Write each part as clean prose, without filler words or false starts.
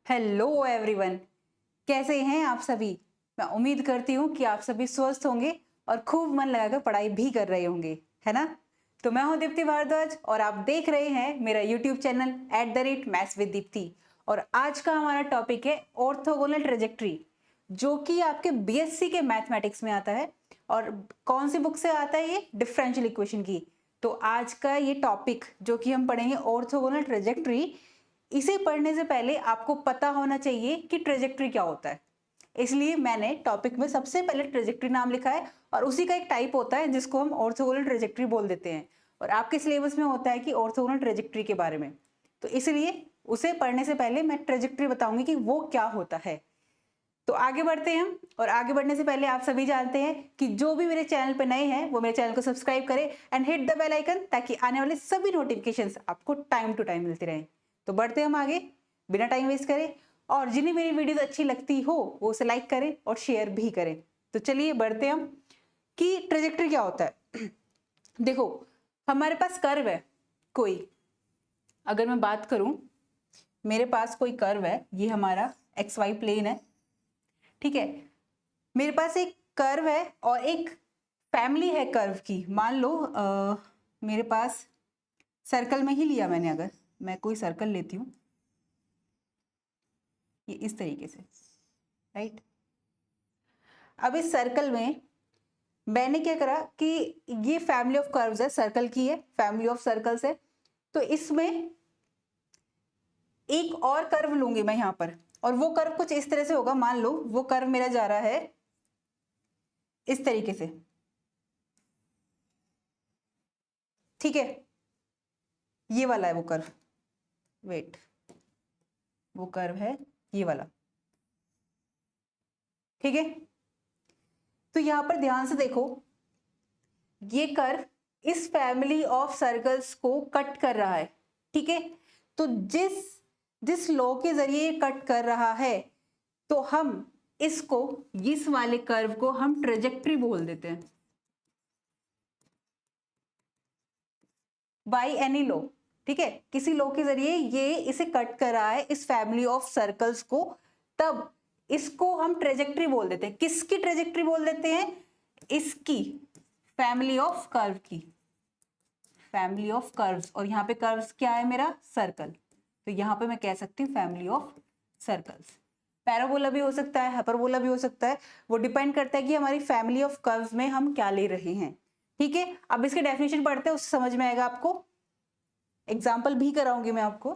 Hello everyone, कैसे हैं आप सभी। मैं उम्मीद करती हूँ कि आप सभी स्वस्थ होंगे और खूब मन लगाकर पढ़ाई भी कर रहे होंगे, है ना। तो मैं हूँ दीप्ति भारद्वाज और आप देख रहे हैं मेरा YouTube channel @maths with Deepti. और आज का हमारा टॉपिक है ऑर्थोगोनल ट्रेजेक्ट्री, जो कि आपके बीएससी के मैथमेटिक्स में आता है। और कौन सी बुक से आता है ये? डिफरेंशियल इक्वेशन की। तो आज का ये टॉपिक जो कि हम पढ़ेंगे ऑर्थोगोनल ट्रेजेक्ट्री, इसे पढ़ने से पहले आपको पता होना चाहिए कि ट्रेजेक्ट्री क्या होता है। इसलिए मैंने टॉपिक में सबसे पहले ट्रेजेक्ट्री नाम लिखा है और उसी का एक टाइप होता है जिसको हम ऑर्थोगोनल ट्रेजेक्ट्री बोल देते हैं। और आपके सिलेबस में होता है कि ऑर्थोगोनल ट्रेजेक्ट्री के बारे में। तो इसलिए उसे पढ़ने से पहले मैं ट्रेजेक्ट्री बताऊंगी कि वो क्या होता है। तो आगे बढ़ते हैं हम। और आगे बढ़ने से पहले आप सभी जानते हैं कि जो भी मेरे चैनल पे नए हैं वो मेरे चैनल को सब्सक्राइब करें and hit the bell icon, ताकि आने वाले सभी नोटिफिकेशंस आपको टाइम टू टाइम मिलती रहें। तो बढ़ते हम आगे बिना टाइम वेस्ट करें। और जिन्हें मेरी वीडियोस अच्छी लगती हो वो उसे लाइक करें और शेयर भी करें। तो चलिए बढ़ते हम कि ट्रेजेक्ट्री क्या होता है। देखो, हमारे पास कर्व है कोई। अगर मैं बात करूं, मेरे पास कोई कर्व है, ये हमारा एक्स वाई प्लेन है, ठीक है। मेरे पास एक कर्व है और एक फैमिली है कर्व की। मान लो मेरे पास सर्कल में ही लिया मैंने, अगर मैं कोई सर्कल लेती हूँ ये इस तरीके से, राइट। अब इस सर्कल में मैंने क्या करा कि ये फैमिली ऑफ कर्व्स है, सर्कल की है, फैमिली ऑफ सर्कल्स है। तो इसमें एक और कर्व लूंगी मैं यहां पर, और वो कर्व कुछ इस तरह से होगा। मान लो वो कर्व मेरा जा रहा है इस तरीके से, ठीक है। ये वाला है वो कर्व, वेट, वो कर्व है ये वाला, ठीक है। तो यहां पर ध्यान से देखो, ये कर्व इस फैमिली ऑफ सर्कल्स को कट कर रहा है, ठीक है। तो जिस जिस लॉ के जरिए ये कट कर रहा है, तो हम इसको, इस वाले कर्व को हम ट्रेजेक्ट्री बोल देते हैं, बाई एनी लॉ, ठीक है। किसी लॉ के जरिए ये इसे कट कर रहा है, इस फैमिली ऑफ सर्कल्स को, तब इसको हम ट्रेजेक्ट्री बोल देते हैं। किसकी ट्रेजेक्ट्री बोल देते हैं? इसकी, फैमिली ऑफ कर्व की, फैमिली ऑफ कर्व्स। और यहाँ पे कर्व्स क्या है मेरा? सर्कल। तो यहाँ पे मैं कह सकती हूँ फैमिली ऑफ सर्कल्स। पैराबोला भी हो सकता है, हाइपरबोला भी हो सकता है, वो डिपेंड करता है कि हमारी फैमिली ऑफ कर्व्स में हम क्या ले रहे हैं, ठीक है। अब इसके डेफिनेशन पढ़ते हैं, उससे समझ में आएगा आपको। एग्जाम्पल भी कराऊंगी मैं आपको।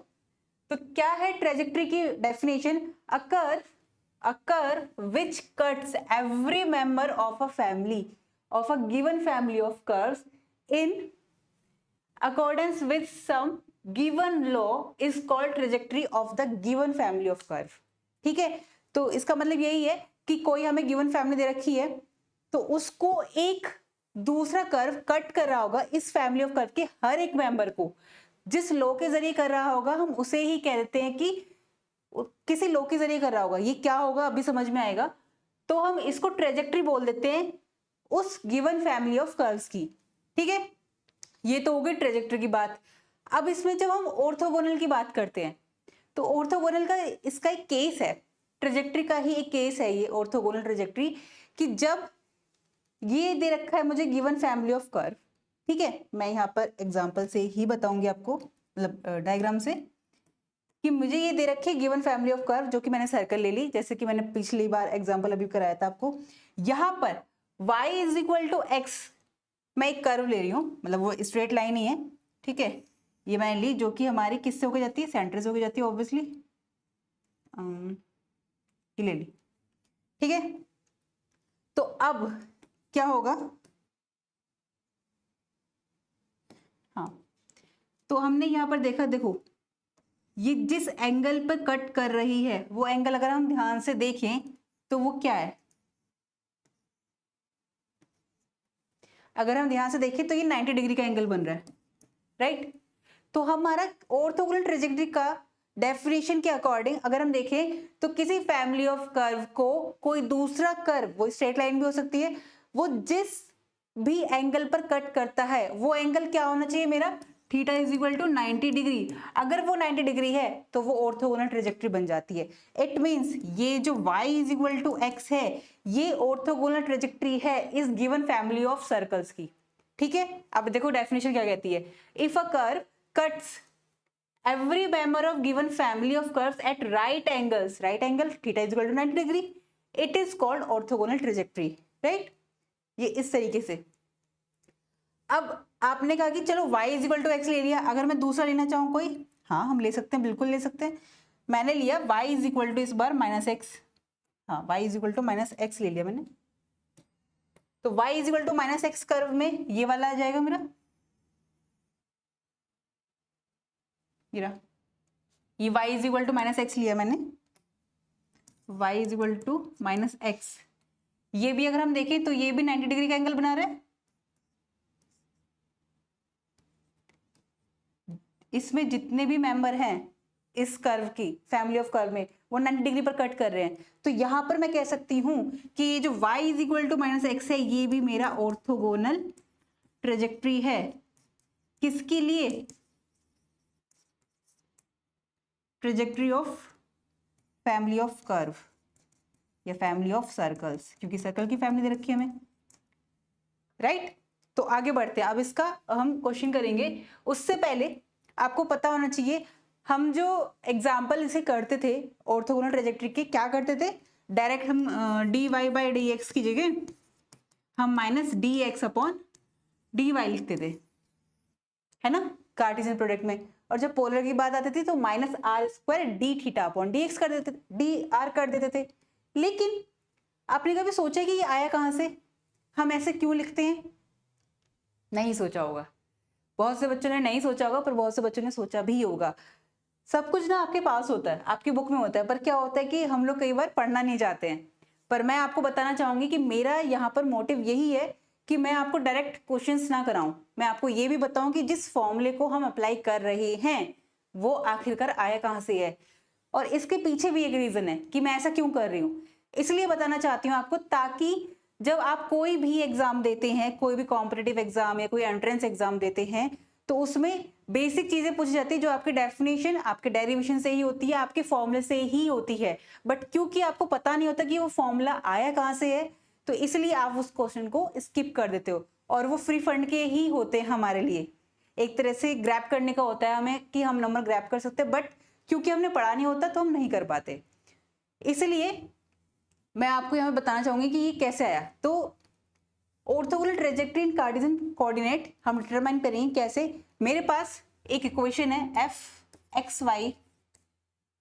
तो क्या है ट्रेजेक्ट्री की definition? A curve which cuts every member of a family of a given family of curves in accordance with some given law is called trajectory of the given family of curve, ठीक है। तो इसका मतलब यही है कि कोई हमें गिवन फैमिली दे रखी है, तो उसको एक दूसरा कर्व कट कर रहा होगा इस फैमिली ऑफ कर्व के हर एक मेंबर को। जिस लॉ के जरिए कर रहा होगा हम उसे ही कह देते हैं कि किसी लॉ के जरिए कर रहा होगा। ये क्या होगा अभी समझ में आएगा। तो हम इसको ट्रेजेक्ट्री बोल देते हैं उस गिवन फैमिली ऑफ कर्व्स की, ठीक है। ये तो हो गई ट्रेजेक्ट्री की बात। अब इसमें जब हम ऑर्थोगोनल की बात करते हैं, तो ऑर्थोगोनल का इसका एक केस है, ट्रेजेक्ट्री का ही एक केस है ये ऑर्थोगोनल ट्रेजेक्ट्री, कि जब ये दे रखा है मुझे गिवन फैमिली ऑफ कर्व, ठीक है। मैं यहाँ पर एग्जांपल से ही बताऊंगी आपको, मतलब डायग्राम से, कि मुझे ये दे रखी है गिवन फैमिली ऑफ कर्व, जो कि मैंने सर्कल ले ली, जैसे कि मैंने पिछली बार एग्जांपल अभी कराया था आपको। यहाँ पर y is equal to x, मैं एक कर्व ले रही हूँ, मतलब वो स्ट्रेट लाइन ही है, ठीक है। ये मैंने ली, जो कि हमारी किससे होकर जाती है? सेंटर से होकर जाती है ऑब्वियसली। ये ले ली, ठीक है। तो अब क्या होगा? हाँ, तो हमने यहाँ पर देखा, देखो ये जिस एंगल पर कट कर रही है वो एंगल अगर हम ध्यान से देखें तो वो क्या है? अगर हम ध्यान से देखें तो ये 90 डिग्री का एंगल बन रहा है, राइट। तो हमारा ऑर्थोगोनल ट्रेजेक्ट्री का डेफिनेशन के अकॉर्डिंग अगर हम देखें तो किसी फैमिली ऑफ कर्व को कोई दूसरा कर्व, वो स्ट्रेट लाइन भी हो सकती है, वो जिस भी एंगल पर कट करता है वो एंगल क्या होना चाहिए मेरा? Theta is equal to 90 degree. अगर वो 90 डिग्री है तो वो ऑर्थोगोनल ट्रेजेक्ट्री बन जाती है। इट मींस ये जो y is equal to x है ये ऑर्थोगोनल ट्रेजेक्ट्री है इस गिवन फैमिली ऑफ सर्कल्स की। ठीक है, अब देखो डेफिनेशन क्या कहती है। If a curve cuts every member of given family of curves at right angles, right angle theta is equal to 90 degree, it is called orthogonal trajectory, right? ये इस तरीके से। अब आपने कहा कि चलो y is equal to x ले लिया, अगर मैं दूसरा लेना चाहूँ कोई, हाँ हम ले सकते हैं, बिल्कुल ले सकते हैं। मैंने लिया y इज इक्वल टू इस बार माइनस एक्स, हाँ y is equal to minus x ले लिया मैंने, तो y is equal to minus x curve में ये वाला आ जाएगा मेरा, ये y is equal to minus x लिया मैंने, y is equal to minus x. ये भी अगर हम देखें तो ये भी 90 डिग्री का एंगल बना रहा है। इसमें जितने भी मेंबर हैं इस कर्व की फैमिली ऑफ कर्व में वो 90 डिग्री पर कट कर रहे हैं। तो यहां पर मैं कह सकती हूं कि ये जो y is equal to minus x है ये भी मेरा ऑर्थोगोनल ट्रेजेक्ट्री है। किसके लिए? Trajectory of family of curve या फैमिली ऑफ सर्कल्स, क्योंकि सर्कल की फैमिली दे रखी है हमें, राइट? तो आगे बढ़ते हैं, अब इसका हम क्वेश्चन करेंगे। उससे पहले आपको पता होना चाहिए हम जो एग्जाम्पल इसे करते थे ऑर्थोगोनल ट्रेजेक्ट्री के, क्या करते थे? डायरेक्ट हम dy बाई डी एक्स की जगह हम minus D x upon D y लिखते थे, है ना, कार्टेशियन प्रोडक्ट में। और जब पोलर की बात आती थी तो minus r square d theta upon d x कर देते, डी आर कर देते थे। लेकिन आपने कभी सोचा कि ये आया कहाँ से, हम ऐसे क्यों लिखते हैं? नहीं सोचा होगा, बहुत से बच्चों ने नहीं सोचा होगा, पर बहुत से बच्चों ने सोचा भी होगा। सब कुछ ना आपके पास होता है, आपकी बुक में होता है, पर क्या होता है कि हम लोग कई बार पढ़ना नहीं चाहते हैं। पर मैं आपको बताना चाहूंगी कि मेरा यहाँ पर मोटिव यही है कि मैं आपको डायरेक्ट क्वेश्चंस ना कराऊं, मैं आपको ये भी बताऊं कि जिस फॉर्मूले को हम अप्लाई कर रहे हैं वो आखिरकार आया कहाँ से है, और इसके पीछे भी एक रीजन है कि मैं ऐसा क्यों कर रही हूँ। इसलिए बताना चाहती हूँ आपको, ताकि जब आप कोई भी एग्जाम देते हैं, कोई भी कॉम्पिटिटिव एग्जाम या कोई एंट्रेंस एग्जाम देते हैं, तो उसमें बेसिक चीजें पूछी जाती है जो आपके डेफिनेशन आपके डेरिवेशन से ही होती है, आपके फॉर्मूले से ही होती है। बट क्योंकि आपको पता नहीं होता कि वो फॉर्मूला आया कहाँ से है, तो इसलिए आप उस क्वेश्चन को स्किप कर देते हो, और वो फ्री फंड के ही होते हैं हमारे लिए। एक तरह से ग्रैब करने का होता है हमें कि हम नंबर ग्रैब कर सकते हैं, बट क्योंकि हमने पढ़ा नहीं होता तो हम नहीं कर पाते। इसलिए मैं आपको यहाँ बताना चाहूंगी कि ये कैसे आया। तो orthogonal trajectory in Cartesian coordinate हम डिटरमाइन करेंगे कैसे। मेरे पास एक इक्वेशन है f x y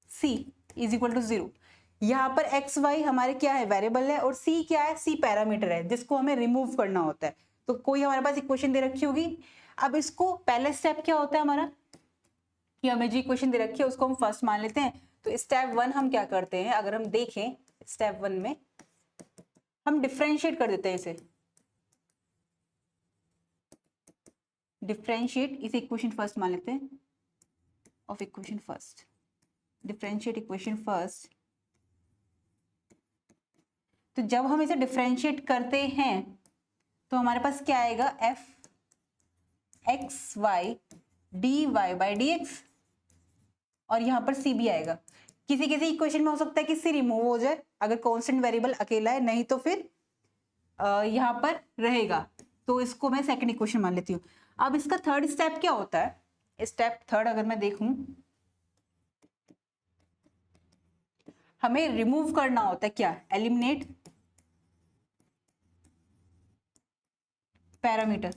c is equal to 0। यहाँ पर एक्स वाई हमारे क्या है, वेरिएबल है, और सी क्या है, सी पैरामीटर है जिसको हमें रिमूव करना होता है। तो कोई हमारे पास इक्वेशन दे रखी होगी। अब इसको पहला स्टेप क्या होता है हमारा, कि हमें जो इक्वेशन दे रखी है उसको हम फर्स्ट मान लेते हैं। तो स्टेप 1 हम क्या करते हैं, अगर हम देखें स्टेप 1 में हम डिफरेंशिएट कर देते हैं इसे, डिफरेंशिएट इस इक्वेशन फर्स्ट मान लेते हैं of equation first, differentiate equation first. तो जब हम इसे डिफरेंशिएट करते हैं तो हमारे पास क्या आएगा, f x Y D Y by D x, और यहां पर सी भी आएगा। किसी किसी इक्वेशन में हो सकता है कि सी रिमूव हो जाए अगर कांस्टेंट वेरिएबल अकेला है, नहीं तो फिर यहां पर रहेगा। तो इसको मैं सेकंड इक्वेशन मान लेती हूँ। अब इसका थर्ड स्टेप क्या होता है, स्टेप थर्ड अगर मैं देखूं, हमें रिमूव करना होता है क्या, eliminate parameter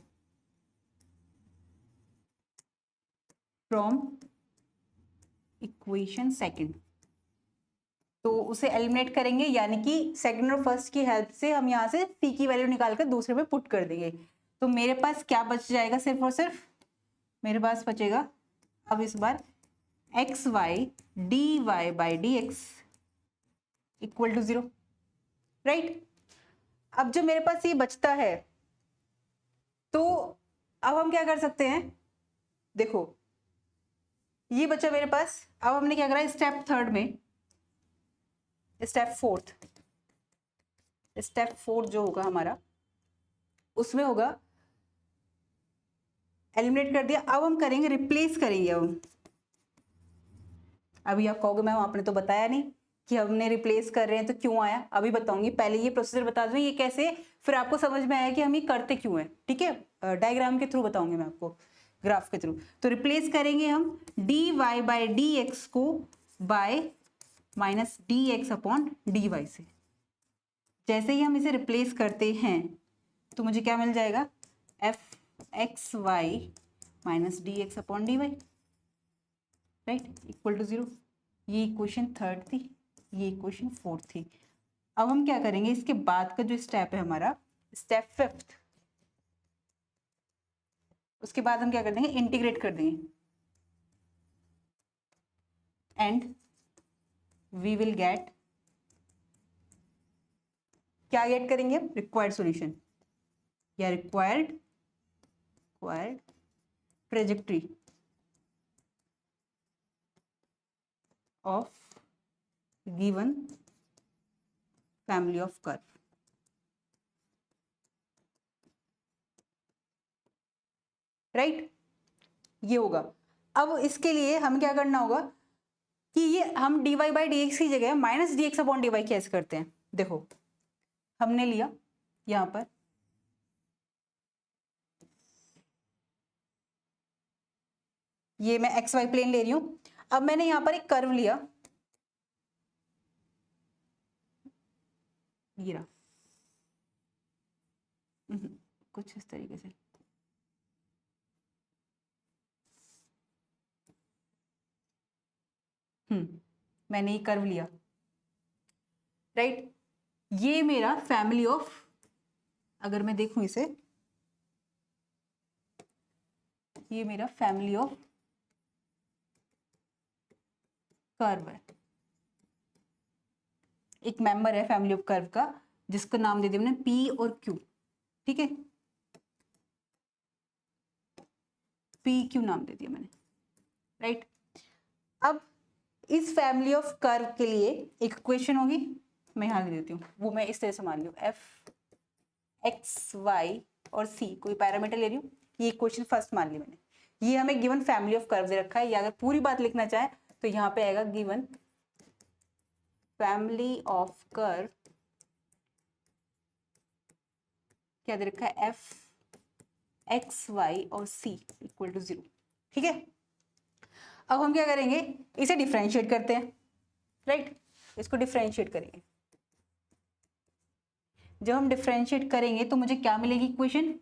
from equation second. तो उसे एलिमिनेट करेंगे, यानी कि सेकंड और फर्स्ट की हेल्प से हम यहाँ से सी की वैल्यू निकालकर दूसरे में पुट कर देंगे। तो मेरे पास क्या बच जाएगा, सिर्फ और सिर्फ मेरे पास बचेगा अब इस बार X Y D Y by D x equal to 0, right. अब जो मेरे पास ये बचता है, तो अब हम क्या कर सकते हैं, देखो ये बचा मेरे पास। अब हमने क्या करा, स्टेप थर्ड में स्टेप फोर्थ जो होगा हमारा, उसमें होगा एलिमिनेट कर दिया। अब हम करेंगे रिप्लेस करेंगे। अब अभी आप कहोगे मैम आपने तो बताया नहीं कि हमने रिप्लेस कर रहे हैं तो क्यों आया, अभी बताऊंगी। पहले ये प्रोसीजर बता दूं ये कैसे, फिर आपको समझ में आया कि हम ये करते क्यों हैं। ठीक है, डायग्राम के थ्रू बताऊंगी मैं आपको, ग्राफ के थ्रू। तो रिप्लेस करेंगे हम D Y by D x को by minus D x upon D Y से। जैसे ही हम इसे रिप्लेस करते हैं तो मुझे क्या मिल जाएगा, f x y minus D x upon D y, right, equal to 0। ये इक्वेशन थर्ड थी, ये इक्वेशन फोर्थ थी। अब हम क्या करेंगे, इसके बाद का जो स्टेप है हमारा, स्टेप फिफ्थ, उसके बाद हम क्या कर देंगे, इंटीग्रेट कर देंगे एंड वी विल गेट, क्या गेट करेंगे हम, रिक्वायर्ड सॉल्यूशन या required trajectory of given family of curve. Right, ये होगा। अब इसके लिए हम क्या करना होगा कि ये हम dy बाई डी एक्स की जगह minus D x upon D y कैसे करते हैं। देखो हमने लिया यहां पर ये मैं एक्स वाई प्लेन ले रही हूं। अब मैंने यहां पर एक कर्व लिया, ये रहा, कुछ इस तरीके से, मैंने ये कर्व लिया, राइट। ये मेरा फैमिली ऑफ, अगर मैं देखूं इसे, ये मेरा फैमिली ऑफ कर्व है, एक मेंबर है फैमिली ऑफ कर्व का, जिसका नाम दे दिया मैंने पी और क्यू। ठीक है, पी क्यू नाम दे दिया मैंने, राइट। अब इस फैमिली ऑफ कर्व के लिए एक इक्वेशन होगी, मैं यहां लिख देती हूँ, वो मैं इस तरह से मान लूँ, एफ एक्स वाई और सी कोई पैरामीटर ले रही हूँ, ये इक्वेशन फर्स्ट मान ली मैंने। ये हमें गिवन फैमिली ऑफ कर्व दे रखा है, या अगर पूरी बात लिखना चाहे तो यहाँ पे आएगा गिवन फैमिली ऑफ कर्व, क्या दे रखा है, एफ एक्स वाई और सी इक्वल टू 0। ठीक है, अब हम क्या करेंगे, इसे डिफरेंशिएट करते हैं, राइट। इसको डिफरेंशिएट करेंगे, जब हम डिफरेंशिएट करेंगे तो मुझे क्या मिलेगी equation,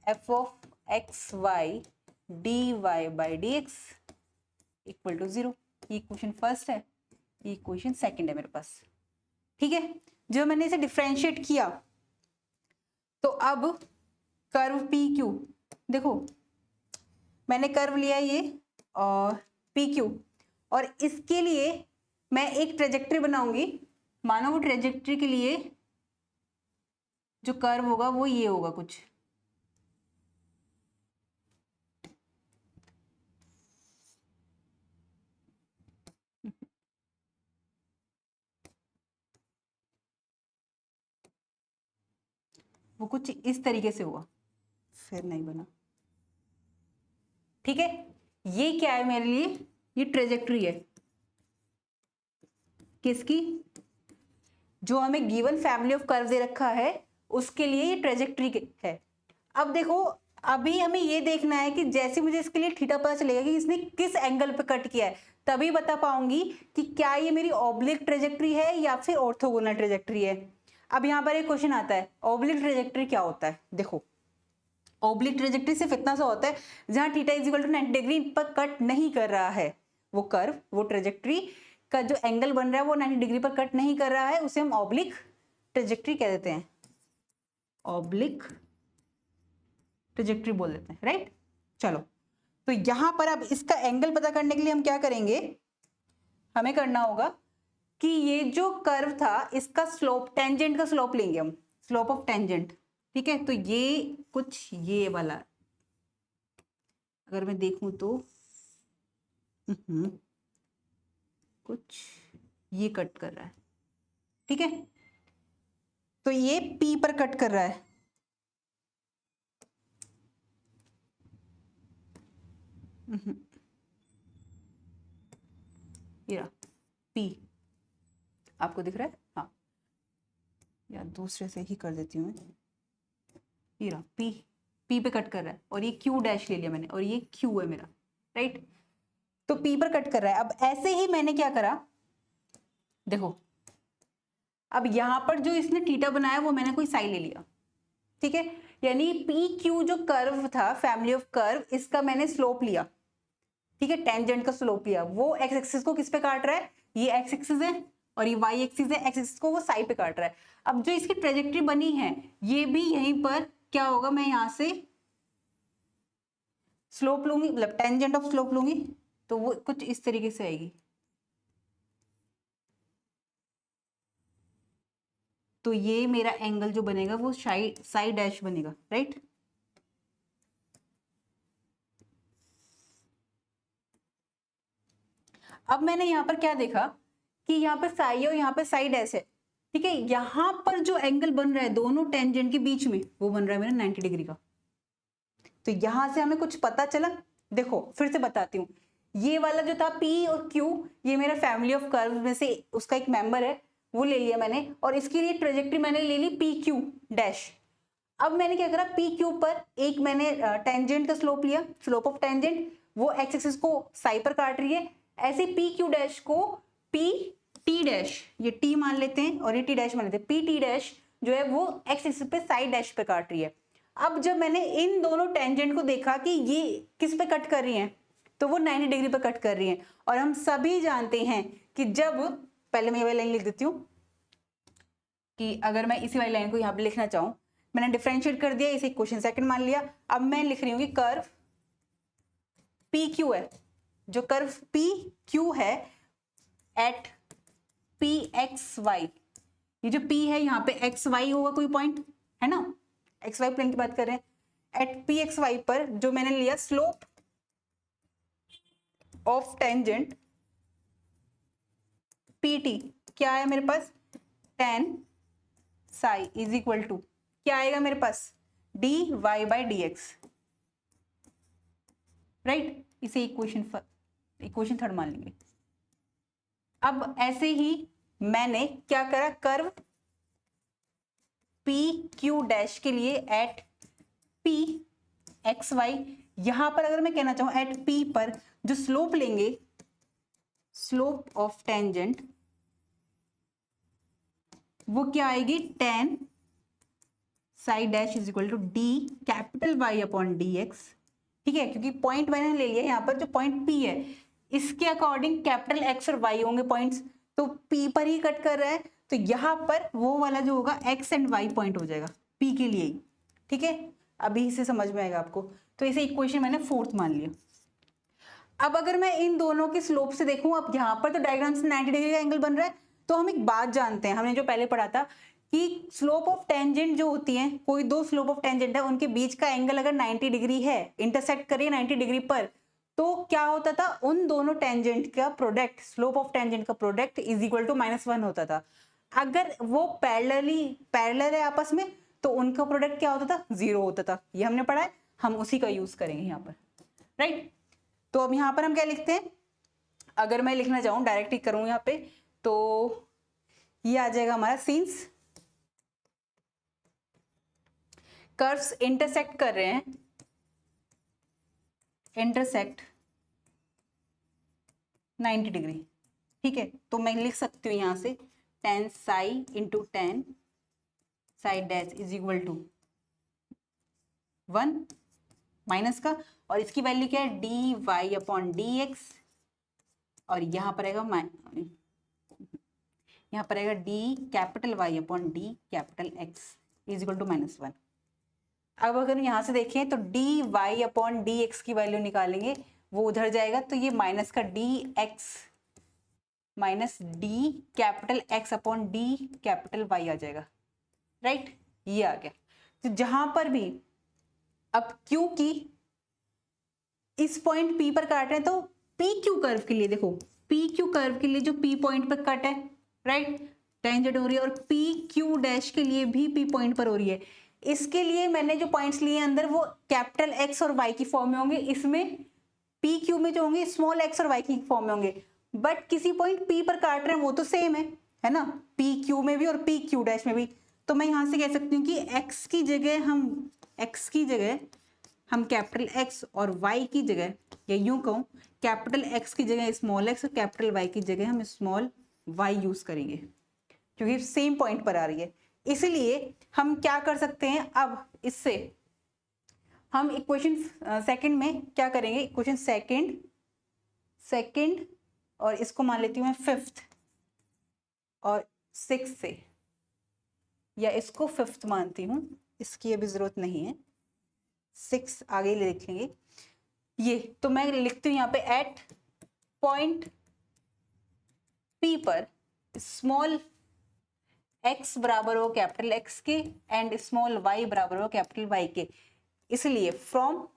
f of x Y D Y by D x equal to 0। ये इक्वेशन फर्स्ट है, ये इक्वेशन सेकंड है मेरे पास। ठीक है, जब मैंने इसे डिफरेंशिएट किया तो अब कर्व पी क्यू, देखो मैंने कर्व लिया ये और पी क्यू, और इसके लिए मैं एक ट्रेजेक्ट्री बनाऊंगी। मानो वो ट्रेजेक्ट्री के लिए जो कर्व होगा वो ये होगा कुछ, वो कुछ इस तरीके से होगा, फिर नहीं बना। ठीक है, ये क्या है मेरे लिए, ये ट्रेजेक्ट्री है किसकी, जो हमें गिवन फैमिली ऑफ कर्व दे रखा है उसके लिए ये ट्रेजेक्ट्री है। अब देखो अभी हमें ये देखना है कि जैसे मुझे इसके लिए थीटा पता चलेगा कि इसने किस एंगल पे कट किया है, तभी बता पाऊंगी कि क्या ये मेरी ऑब्लिक ट्रेजेक्ट्री है या फिर ऑर्थोगोनल ट्रेजेक्ट्री है। अब यहाँ पर एक क्वेश्चन आता है, ऑब्लिक ट्रेजेक्ट्री क्या होता है। देखो ऑब्लिक ट्रेजेक्ट्री सिर्फ इतना सा होता है जहां theta is equal to 90 degree पर कट नहीं कर रहा है, वो कर्व, वो ट्रेजेक्ट्री का जो एंगल बन रहा है वो 90 डिग्री पर कट नहीं कर रहा है, उसे हम ऑब्लिक ट्रेजेक्ट्री कह देते हैं, ऑब्लिक ट्रेजेक्ट्री बोल देते हैं, राइट। चलो तो यहां पर अब इसका एंगल पता करने के लिए हम क्या करेंगे, हमें करना होगा कि ये जो कर्व था इसका स्लोप, टेंजेंट का स्लोप लेंगे हम, स्लोप ऑफ टेंजेंट। ठीक है, तो ये कुछ ये वाला अगर मैं देखूं तो कुछ ये कट कर रहा है। ठीक है, तो ये P पर कट कर रहा है, ये P आपको दिख रहा है? हाँ, या दूसरे से ही कर देती हूँ मैं। ये रहा P पे कट कर रहा है और ये Q डैश ले लिया मैंने और ये Q है मेरा, राइट? तो P पर कट कर रहा है। अब ऐसे ही मैंने क्या करा, देखो अब यहां पर जो इसने थीटा बनाया वो मैंने कोई साई ले लिया, ठीक है? यानी पी क्यू जो कर्व था, फैमिली ऑफ कर्व, इसका मैंने स्लोप लिया, ठीक है? टेंजेंट का स्लोप लिया। वो एक्स एक्सिस को किस पे काट रहा है? ये एक्स एक्सिस है और ये वाई एक्सिस है, एक्स एक्सिस को वो साई पे काट रहा है। अब जो इसकी ट्रेजेक्टरी बनी है ये भी यहीं पर क्या होगा, मैं यहां से स्लोप लूंगी, मतलब टेंजेंट ऑफ स्लोप लूंगी, तो वो कुछ इस तरीके से आएगी। तो ये मेरा एंगल जो बनेगा वो साई डैश बनेगा, राइट? अब मैंने यहाँ पर क्या देखा कि यहाँ पर साई और यहाँ पर साई डैश है, ठीक है? यहाँ पर जो एंगल बन रहा है दोनों टेंजेंट के बीच में वो बन रहा है मेरा 90 डिग्री का। तो यहां से हमें कुछ पता चला। देखो फिर से बताती हूँ, ये वाला जो था P और Q, ये मेरा फैमिली ऑफ कर्व में से उसका एक मेंबर है, वो ले लिया मैंने और इसके लिए ट्रेजेक्टरी मैंने ले ली PQ डैश। अब मैंने क्या करा, PQ पर एक मैंने टेंजेंट का स्लोप लिया, स्लोप ऑफ टेंजेंट, वो एक्स एक्सिस को साई पर काट रही है। ऐसे PQ डैश को PT डैश, ये T मान लेते हैं और ये T डैश मान लेते हैं, PT डैश जो है वो एक्स एक्सिस पे साई डैश पे काट रही है। अब जब मैंने इन दोनों टेंजेंट को देखा कि ये किस पे कट कर रही हैं, तो वो 90 डिग्री पे कट कर रही हैं। और हम सभी जानते हैं कि जब, पहले मैं ये वाली लाइन लिख देती हूँ कि अगर मैं इसी वाली लाइन को यहाँ पे लिखना चाहूँ, मैंने डिफरेंशिएट कर दिया, इसे इक्वेशन सेकंड मान लिया। अब मैं लिख रही हूँ कि कर्व PQ है, जो कर्व PQ है एट PXY, ये जो P है यहाँ पे XY होगा कोई पॉइंट, है ना? XY प्लेन की बात कर रहे हैं। एट PXY पर जो मैंने लिया स्लोप ऑफ टेंजेंट PT, क्या है मेरे पास? tan psi is equal to क्या आएगा मेरे पास? dy/dx, right? इसे इक्वेशन थर्ड मान लेंगे। अब ऐसे ही मैंने क्या करा, कर्व PQ डैश के लिए एट PXY, यहां पर अगर मैं कहना चाहूं एट P पर जो स्लोप लेंगे, स्लोप ऑफ टेंजेंट, वो क्या आएगी? tan psi dash is equal to d⁻Y/dx, ठीक है? क्योंकि पॉइंट मैंने ले लिया यहाँ पर, जो पॉइंट P है इसके अकॉर्डिंग कैपिटल X और Y होंगे पॉइंट्स, तो P पर ही कट कर रहा है, तो यहाँ पर वो वाला जो होगा X एंड Y पॉइंट हो जाएगा P के लिए ही, ठीक है? अभी इसे समझ में आएगा आपको। तो इसे इक्वेशन मैंने फोर्थ मान लिया। अब अगर मैं इन दोनों के स्लोप से देखूं, अब यहाँ पर तो डायग्राम से 90 डिग्री का एंगल बन रहा है, तो हम एक बात जानते हैं, हमने जो पहले पढ़ा था कि स्लोप ऑफ टेंजेंट जो होती है, कोई दो स्लोप ऑफ टेंजेंट है, उनके बीच का एंगल अगर 90 डिग्री है, इंटरसेक्ट करिए 90 डिग्री पर, तो क्या होता था, उन दोनों टेंजेंट का प्रोडक्ट, स्लोप ऑफ टेंजेंट का प्रोडक्ट इज इक्वल टू -1 होता था। अगर वो पैरेलल है आपस में, तो उनका प्रोडक्ट क्या होता था? 0 होता था। ये हमने पढ़ा है, हम उसी का यूज करेंगे यहाँ पर, राइट? तो अब यहाँ पर हम क्या लिखते हैं, अगर मैं लिखना चाहूँ डायरेक्ट ही करूँ यहाँ पे, तो ये आ जाएगा हमारा सीन्स कर्व्स इंटरसेक्ट कर रहे हैं, इंटरसेक्ट 90 डिग्री, ठीक है? तो मैं लिख सकती हूँ यहाँ से tan psi into tan psi dash is equal to 1 minus का, और इसकी वैल्यू क्या है? dy/dx, और यहाँ पर आएगा यहाँ पर आएगा d⁻Y/d⁻x इज इक्वल टू -1। अब अगर यहाँ से देखें तो dy/dx की वैल्यू निकालेंगे, वो उधर जाएगा, तो ये माइनस का dx माइनस d⁻X/d⁻Y आ जाएगा, राइट? ये आ गया। तो जहां पर भी, अब क्योंकि इस पॉइंट P पर काट रहे हैं, तो PQ कर्व के लिए देखो, PQ कर्व के लिए जो P पॉइंट पर कट है, राइट, टेंजेंट हो रही है, और PQ डैश के लिए भी P पॉइंट पर हो रही है। इसके लिए मैंने जो पॉइंट्स लिए अंदर, वो कैपिटल X और Y की फॉर्म में होंगे। इसमें पी क्यू में जो होंगे स्मॉल एक्स और वाई की फॉर्म में होंगे, बट किसी पॉइंट पी पर काट रहे हैं वो तो सेम है ना, पी क्यू में भी और पी क्यू डैश में भी। तो मैं यहां से कह सकती हूँ कि एक्स की जगह हम कैपिटल एक्स और वाई की जगह, या यूं कहूं कैपिटल एक्स की जगह स्मॉल एक्स और कैपिटल वाई की जगह हम स्मॉल वाई यूज करेंगे, क्योंकि सेम पॉइंट पर आ रही है। इसलिए हम क्या कर सकते हैं, अब इससे हम इक्वेशन सेकंड में क्या करेंगे, इक्वेशन सेकंड और इसको मान लेती हूँ मैं फिफ्थ और सिक्स से, या इसको फिफ्थ मानती हूँ, इसकी अभी जरूरत नहीं है, सिक्स आगे ले लिखेंगे। ये तो मैं लिखती हूँ यहाँ पे एट पॉइंट पी पर स्मॉल एक्स बराबर हो कैपिटल एक्स के एंड स्मॉल वाई बराबर हो कैपिटल वाई के। इसलिए फ्रॉम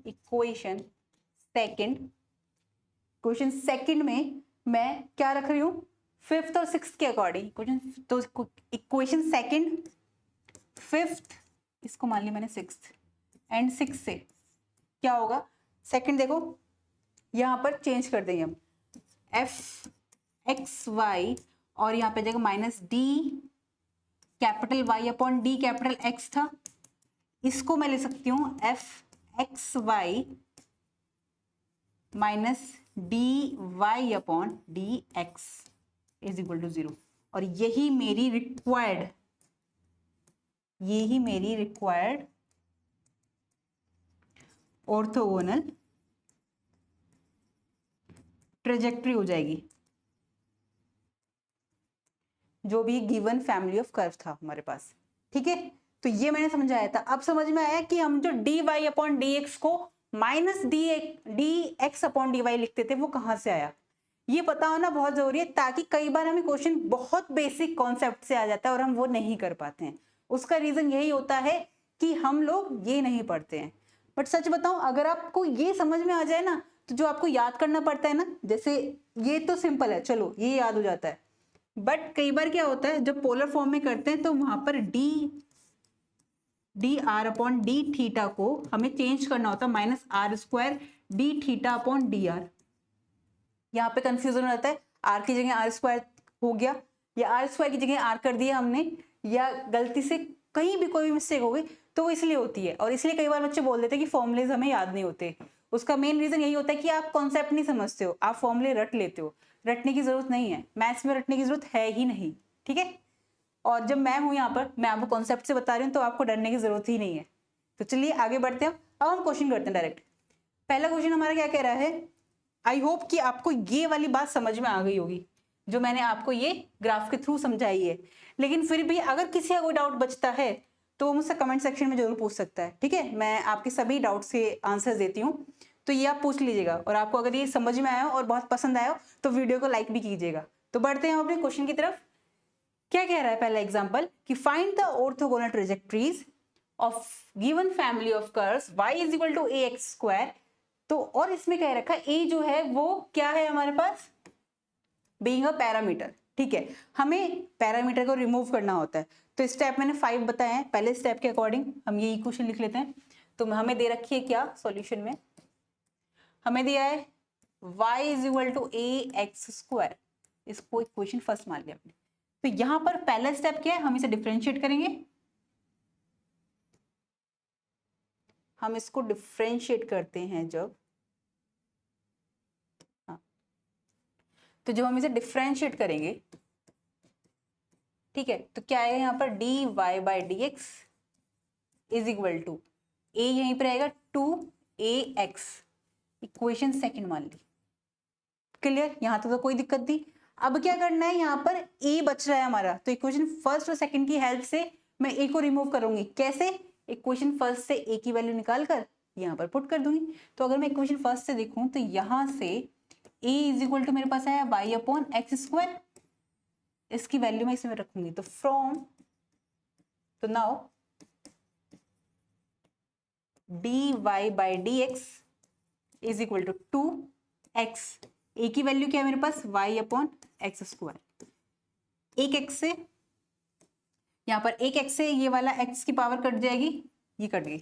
इक्वेशन सेकंड में मैं क्या रख रही हूँ, फिफ्थ और सिक्स के अकॉर्डिंग इक्वेशन। तो इक्वेशन सेकंड फिफ्थ, इसको मान लिया मैंने सिक्स्थ एंड सिक्स से क्या होगा, सेकंड देखो यहां पर चेंज कर देंगे हम, एफ एक्स वाई और यहाँ पे जगह minus d capital y upon d capital x था, इसको मैं ले सकती हूँ f x y minus d y upon d x is equal to 0। और यही मेरी रिक्वायर्ड ऑर्थोगोनल ट्रेजेक्ट्री हो जाएगी, जो भी गिवन फैमिली ऑफ कर्व था हमारे पास। ठीक है, तो ये मैंने समझाया था। अब समझ में आया कि हम जो d y upon d x को minus D x upon D y लिखते थे वो कहां से आया, ये पता होना बहुत जरूरी है, ताकि कई बार हमें क्वेश्चन बहुत बेसिक कॉन्सेप्ट से आ जाता है और हम वो नहीं कर पाते हैं। उसका रीजन यही होता है कि हम लोग ये नहीं पढ़ते हैं। बट सच बताऊं, अगर आपको ये समझ में आ जाए ना, तो जो आपको याद करना पड़ता है ना, जैसे ये तो सिंपल है, चलो ये याद हो जाता है, बट कई बार क्या होता है जब पोलर फॉर्म में करते हैं तो वहां पर d r upon d theta को हमें चेंज करना होता है minus r square d theta upon d r. यहाँ पे कंफ्यूजन हो जाता है, आर की जगह आर स्क्वायर हो गया, या आर स्क्वायर की जगह आर कर दिया हमने, या गलती से कहीं भी कोई भी मिस्टेक हो गई, तो वो इसलिए होती है। और इसलिए कई बार बच्चे बोल देते हैं कि फॉर्मुलेज हमें याद नहीं होते। उसका मेन रीजन यही होता है कि आप कॉन्सेप्ट नहीं समझते हो, आप फॉर्मुले रट लेते हो। रटने की जरूरत नहीं है, मैथ्स में रटने की जरूरत है ही नहीं। ठीक है, और जब मैं हूं यहाँ पर, मैं आपको कॉन्सेप्ट से बता रही हूँ, तो आपको डरने की जरूरत ही नहीं है। तो चलिए आगे बढ़ते हैं। अब हम क्वेश्चन करते हैं डायरेक्ट। पहला क्वेश्चन हमारा क्या कह रहा है, आई होप कि आपको ये वाली बात समझ में आ गई होगी जो मैंने आपको ये ग्राफ के थ्रू समझाई है। लेकिन फिर भी अगर किसी का कोई डाउट बचता है तो वो मुझसे कमेंट सेक्शन में जरूर पूछ सकता है। ठीक है, मैं आपके सभी डाउट्स के आंसर देती हूँ, तो ये आप पूछ लीजिएगा। और आपको अगर ये समझ में आया हो और बहुत पसंद आया हो तो वीडियो को लाइक भी कीजिएगा। तो बढ़ते हैं अपने क्वेश्चन की तरफ। क्या कह रहा है पहला एग्जाम्पल कि find the orthogonal trajectories of given family of curves y is equal to a x square. तो और इसमें कह रखा है a जो है वो क्या है हमारे पास, बीइंग अ पैरामीटर। ठीक है, हमें पैरामीटर को रिमूव करना होता है। तो स्टेप मैंने 5 बताए हैं, पहले स्टेप के अकॉर्डिंग हम ये इक्वेशन लिख लेते हैं। तो हमें दे रखी है क्या सॉल्यूशन में, हमें दिया है y is equal to a x square, इसको इक्वेशन फर्स्ट मान लिया आपने। तो यहां पर पहला स्टेप क्या है, हम इसे डिफरेंशिएट करेंगे। हम इसको डिफरेंशिएट करते हैं जब, हाँ, तो जब हम इसे डिफरेंशिएट करेंगे, ठीक है, तो क्या आएगा यहाँ पर d Y by D x is equal to a यहीं पर आएगा 2ax, इक्वेशन सेकंड मान ली। क्लियर, यहां तक तो कोई दिक्कत नहीं। अब क्या करना है, यहाँ पर a बच रहा है हमारा, तो इक्वेशन फर्स्ट और सेकंड की हेल्प से मैं a को रिमूव करूंगी। कैसे, इक्वेशन फर्स्ट से a की वैल्यू निकाल कर यहाँ पर पुट कर दूंगी। तो अगर मैं इक्वेशन फर्स्ट से देखूं तो यहां से a इज इक्वल टू मेरे पास आया y अपॉन एक्स स्क्वायर, इसकी वैल्यू मैं इसमें रखूंगी। तो फ्रॉम, तो now d Y by D x is equal to 2x, a की वैल्यू क्या है मेरे पास y अपॉन एक्स स्क्वायर, एक x से यहाँ पर एक x से ये वाला x की पावर कट जाएगी, ये कट गई,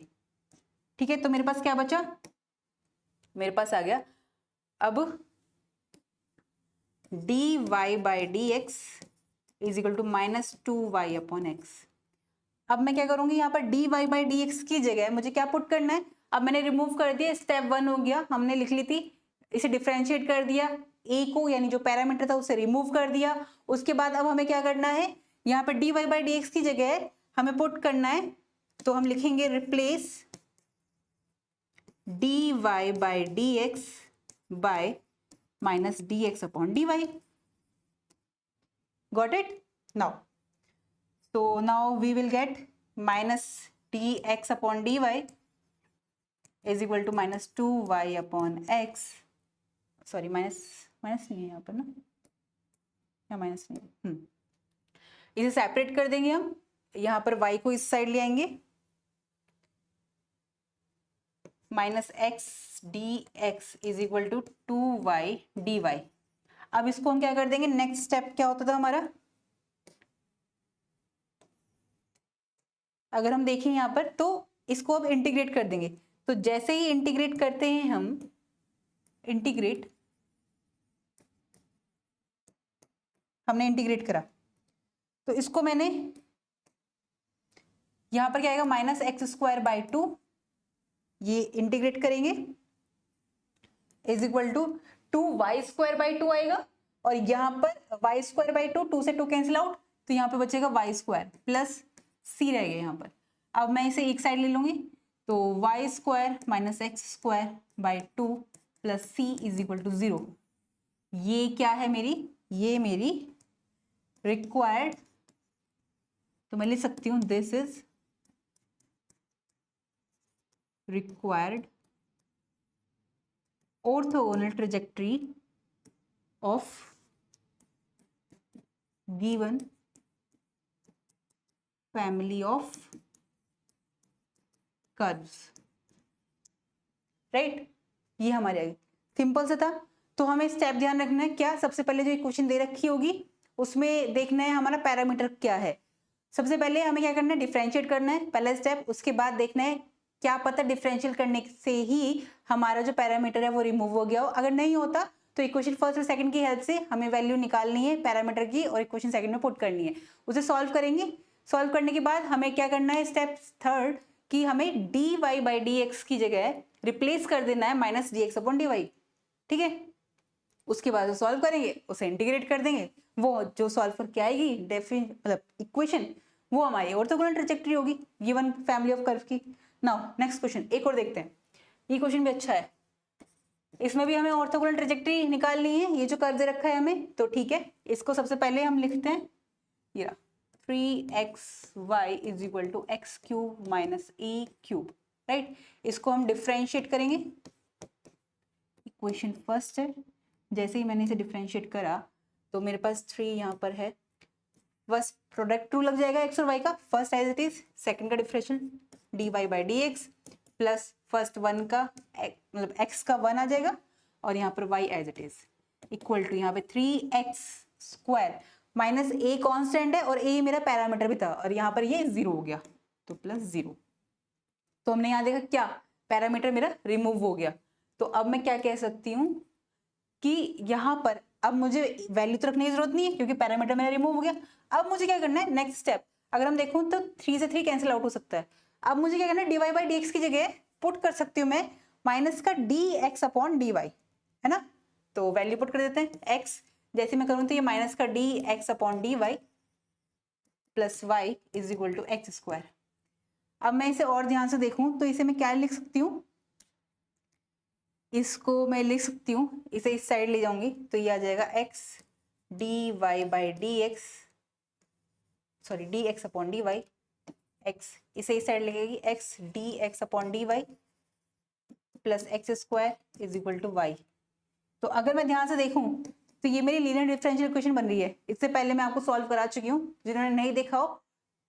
ठीक है। तो मेरे पास क्या बचा, मेरे पास आ गया अब dy by D x is equal to -2y/x। अब मैं क्या करूंगी, यहाँ पर dy बाई डी एक्स की जगह मुझे क्या पुट करना है, अब मैंने रिमूव कर दिया, स्टेप 1 हो गया, हमने लिख ली थी, इसे डिफरेंशिएट कर दिया, a को यानी जो पैरामीटर था उसे रिमूव कर दिया। उसके बाद अब हमें क्या करना है, यहाँ पर dy बाई डी एक्स की जगह हमें पुट करना है, तो हम लिखेंगे replace dy by D x by minus dx upon dy. Got it? Now, so now we will get minus dx upon dy is equal to minus 2y upon x. Sorry, minus नहीं है यहाँ पर ना, या minus नहीं, इसे separate कर देंगे हम, यहाँ पर y को इस साइड ले आएंगे, minus x d x is equal to 2y dy। अब इसको हम क्या कर देंगे, नेक्स्ट स्टेप क्या होता था हमारा, अगर हम देखें यहाँ पर तो इसको अब इंटीग्रेट कर देंगे। तो जैसे ही इंटीग्रेट करते हैं हम, इंटीग्रेट, हमने इंटीग्रेट करा तो इसको मैंने यहाँ पर क्या आएगा, माइनस एक्स स्क्वायर बाई 2, ये इंटीग्रेट करेंगे is equal to 2y square by 2 आएगा, और यहाँ पर y स्क्वायर बाई 2, 2 से 2 कैंसिल आउट, तो यहाँ पे बचेगा y स्क्वायर प्लस c रह गया यहाँ पर। अब मैं इसे एक साइड ले लूंगी, तो y square minus x square by 2 plus c is equal to 0। ये क्या है मेरी, ये मेरी रिक्वायर्ड, तो मैं लिख सकती हूँ this is required orthogonal trajectory of given family of curves, right. ये हमारे आगे सिंपल से था। तो हमें स्टेप ध्यान रखना है, क्या सबसे पहले जो इक्वेशन दे रखी होगी उसमें देखना है हमारा पैरामीटर क्या है। सबसे पहले हमें क्या करना है, डिफरेंशिएट करना है, पहला स्टेप। उसके बाद देखना है क्या पता डिफरेंशियल करने से ही हमारा जो पैरामीटर है वो रिमूव हो गया हो, अगर नहीं होता तो इक्वेशन फर्स्ट और सेकंड की हेल्प से हमें वैल्यू निकालनी है पैरामीटर की और इक्वेशन सेकंड में पुट करनी है, उसे सॉल्व करेंगे। सॉल्व करने के बाद हमें क्या करना है, स्टेप थर्ड, कि हमें dy बाई डी एक्स की जगह रिप्लेस कर देना है minus D x upon D y, ठीक है। उसके बाद सॉल्व करेंगे, उसे इंटीग्रेट कर देंगे, वो जो सॉल्व करके आएगी मतलब इक्वेशन, वो हमारी ऑर्थोगोनल ट्रैजेक्टरी होगी गिवन फैमिली ऑफ कर्व की। नाउ नेक्स्ट क्वेश्चन, एक और देखते हैं, ये क्वेश्चन भी अच्छा है, इसमें भी हमें ऑर्थोगोनल ट्रैजेक्टरी निकालनी है। ये जो कर्व दे रखा है हमें, तो ठीक है, इसको सबसे पहले हम लिखते हैं, ये 3xy is equal to x cube minus e cube, right. इसको हम डिफरेंशिएट करेंगे, इक्वेशन फर्स्ट है, जैसे ही मैंने इसे डिफरेंशिएट करा तो मेरे पास 3 यहाँ पर है, फर्स्ट प्रोडक्ट 2 लग जाएगा एक्स और वाई का, first as it is, second का differential dy by D x plus first 1 का मतलब x का 1 आ जाएगा, और यहाँ पर y as it is equal to यहाँ पे 3x square minus a constant है और a मेरा पैरामीटर भी था, और यहाँ पर ये 0 हो गया तो प्लस 0। तो हमने यहाँ देखा क्या, पैरामीटर मेरा रिमूव हो गया। तो अब मैं क्या कह सकती हूँ कि यहाँ पर अब मुझे वैल्यू तो रखने की जरूरत नहीं है क्योंकि पैरामीटर मेरा रिमूव हो गया। अब मुझे क्या करना है, नेक्स्ट स्टेप, अगर हम देखूं तो 3 से 3 कैंसिल आउट हो सकता है। अब मुझे क्या करना है, dy बाई डी एक्स की जगह पुट कर सकती हूँ मैं माइनस का dx अपॉन dy, है ना। तो वैल्यू पुट कर देते हैं, x जैसे मैं करूँ तो ये माइनस का dx upon dy plus y is equal to x square. अब मैं इसे और ध्यान से देखूं तो इसे मैं क्या लिख सकती हूँ, इसको मैं लिख सकती हूँ, इसे इस साइड ले जाऊंगी तो ये आ जाएगा x dy by D x, sorry dx upon dy, x इसे इस साइड लगेगी x dx upon dy plus x square is equal to y। तो अगर मैं ध्यान से देखूं तो ये मेरी लीनियर डिफरेंशियल इक्वेशन बन रही है। इससे पहले मैं आपको सॉल्व करा चुकी हूँ, जिन्होंने नहीं देखा हो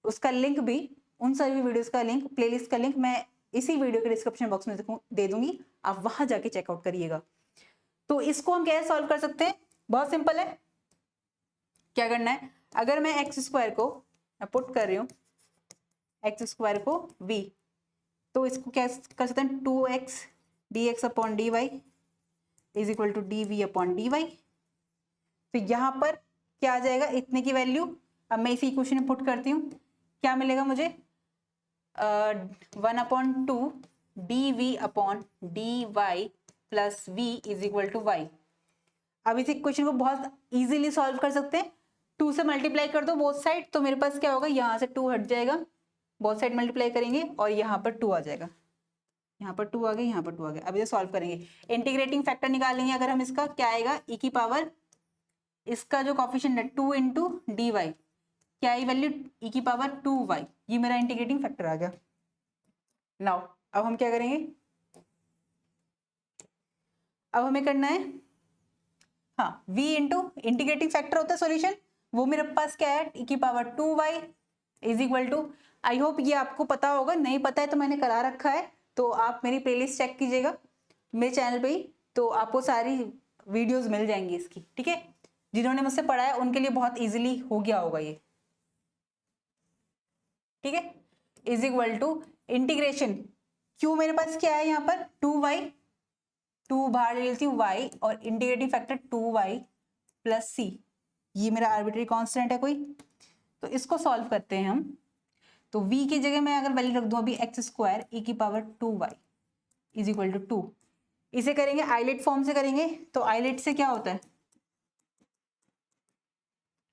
उसका लिंक भी, उन सभी वीडियोस का लिंक, प्लेलिस्ट का लिंक मैं इसी वीडियो के डिस्क्रिप्शन बॉक्स में दे दूंगी, आप वहां जाके चेकआउट करिएगा। तो इसको हम कैसे सॉल्व कर सकते हैं, बहुत सिंपल है। क्या करना है, अगर मैं एक्स स्क्वायर को मैं पुट कर रही हूँ एक्स स्क्वायर को v, तो इसको क्या कर सकते हैं 2x dx upon dy is equal to dv upon dy। तो यहाँ पर क्या आ जाएगा, इतने की वैल्यू, अब मैं इसी इक्वेशन में पुट करती हूँ, क्या मिलेगा मुझे 1/2 dv upon dy plus v is equal to y। अब इस इक्वेशन को बहुत इजीली सॉल्व कर सकते हैं, 2 से मल्टीप्लाई कर दो बोथ साइड, तो मेरे पास क्या होगा, यहाँ से 2 हट जाएगा, बोथ साइड मल्टीप्लाई करेंगे और यहाँ पर 2 आ जाएगा, यहाँ पर 2 आ गया, यहाँ पर 2 आ गया। अब इसे सॉल्व करेंगे, इंटीग्रेटिंग फैक्टर निकालेंगे अगर हम इसका, क्या आएगा e की पावर, इसका जो कॉफिशिएंट है 2 इंटू डी वाई, क्या है वैल्यू e की पावर 2y, ये मेरा इंटीग्रेटिंग फैक्टर आ गया। नाउ अब हम क्या करेंगे, अब हमें करना है, हाँ v इंटू इंटीग्रेटिंग फैक्टर होता है सॉल्यूशन, वो मेरे पास क्या है e की power 2y is equal to, I hope ये आपको पता होगा, नहीं पता है तो मैंने करा रखा है, तो आप मेरी प्लेलिस्ट चेक कीजिएगा मेरे चैनल पे ही, तो आपको सारी वीडियोस मिल जाएंगी इसकी, ठीक है। जिन्होंने मुझसे पढ़ा है उनके लिए बहुत इजीली हो गया होगा ये, ठीक है। इज इक्वल टू इंटीग्रेशन, क्यों मेरे पास क्या है यहाँ पर 2y, 2 बाहर ले लेती हूँ y, और integrating factor 2y plus c, ये मेरा आर्बिट्री कांस्टेंट है कोई, तो इसको सॉल्व करते हैं हम। तो v की जगह मैं अगर वैल्यू रख दूं अभी एक्स स्क्वायर e की power 2y is equal to 2, इसे करेंगे आइलेट फॉर्म से करेंगे, तो आइलेट से क्या होता है,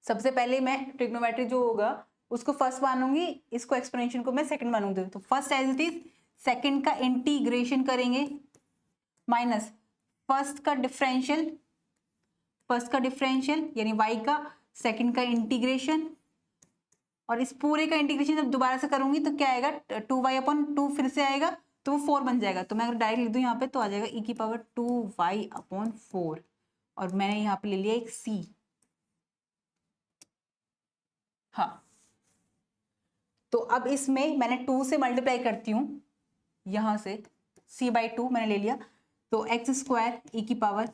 सबसे पहले मैं ट्रिग्नोमेट्री जो होगा उसको फर्स्ट मानूंगी, इसको एक्सपोनेंशियल को मैं सेकंड मानूंगी, तो first as it is, second का इंटीग्रेशन करेंगे माइनस फर्स्ट का डिफरेंशियल, यानी y का, सेकंड का इंटीग्रेशन, और इस पूरे का इंटीग्रेशन जब दोबारा से करूंगी तो क्या आएगा 2y अपॉन 2 फिर से आएगा, तो वो 4 बन जाएगा, तो मैं अगर डायरेक्ट लिख दूं यहाँ पे तो आ जाएगा e की पावर 2y अपॉन 4, और मैंने यहाँ पे ले लिया एक c, हाँ। तो अब इसमें मैंने 2 से मल्टीप्लाई करती हूँ, यहां से c/2 मैंने ले लिया, तो एक्स स्क्वायर e की power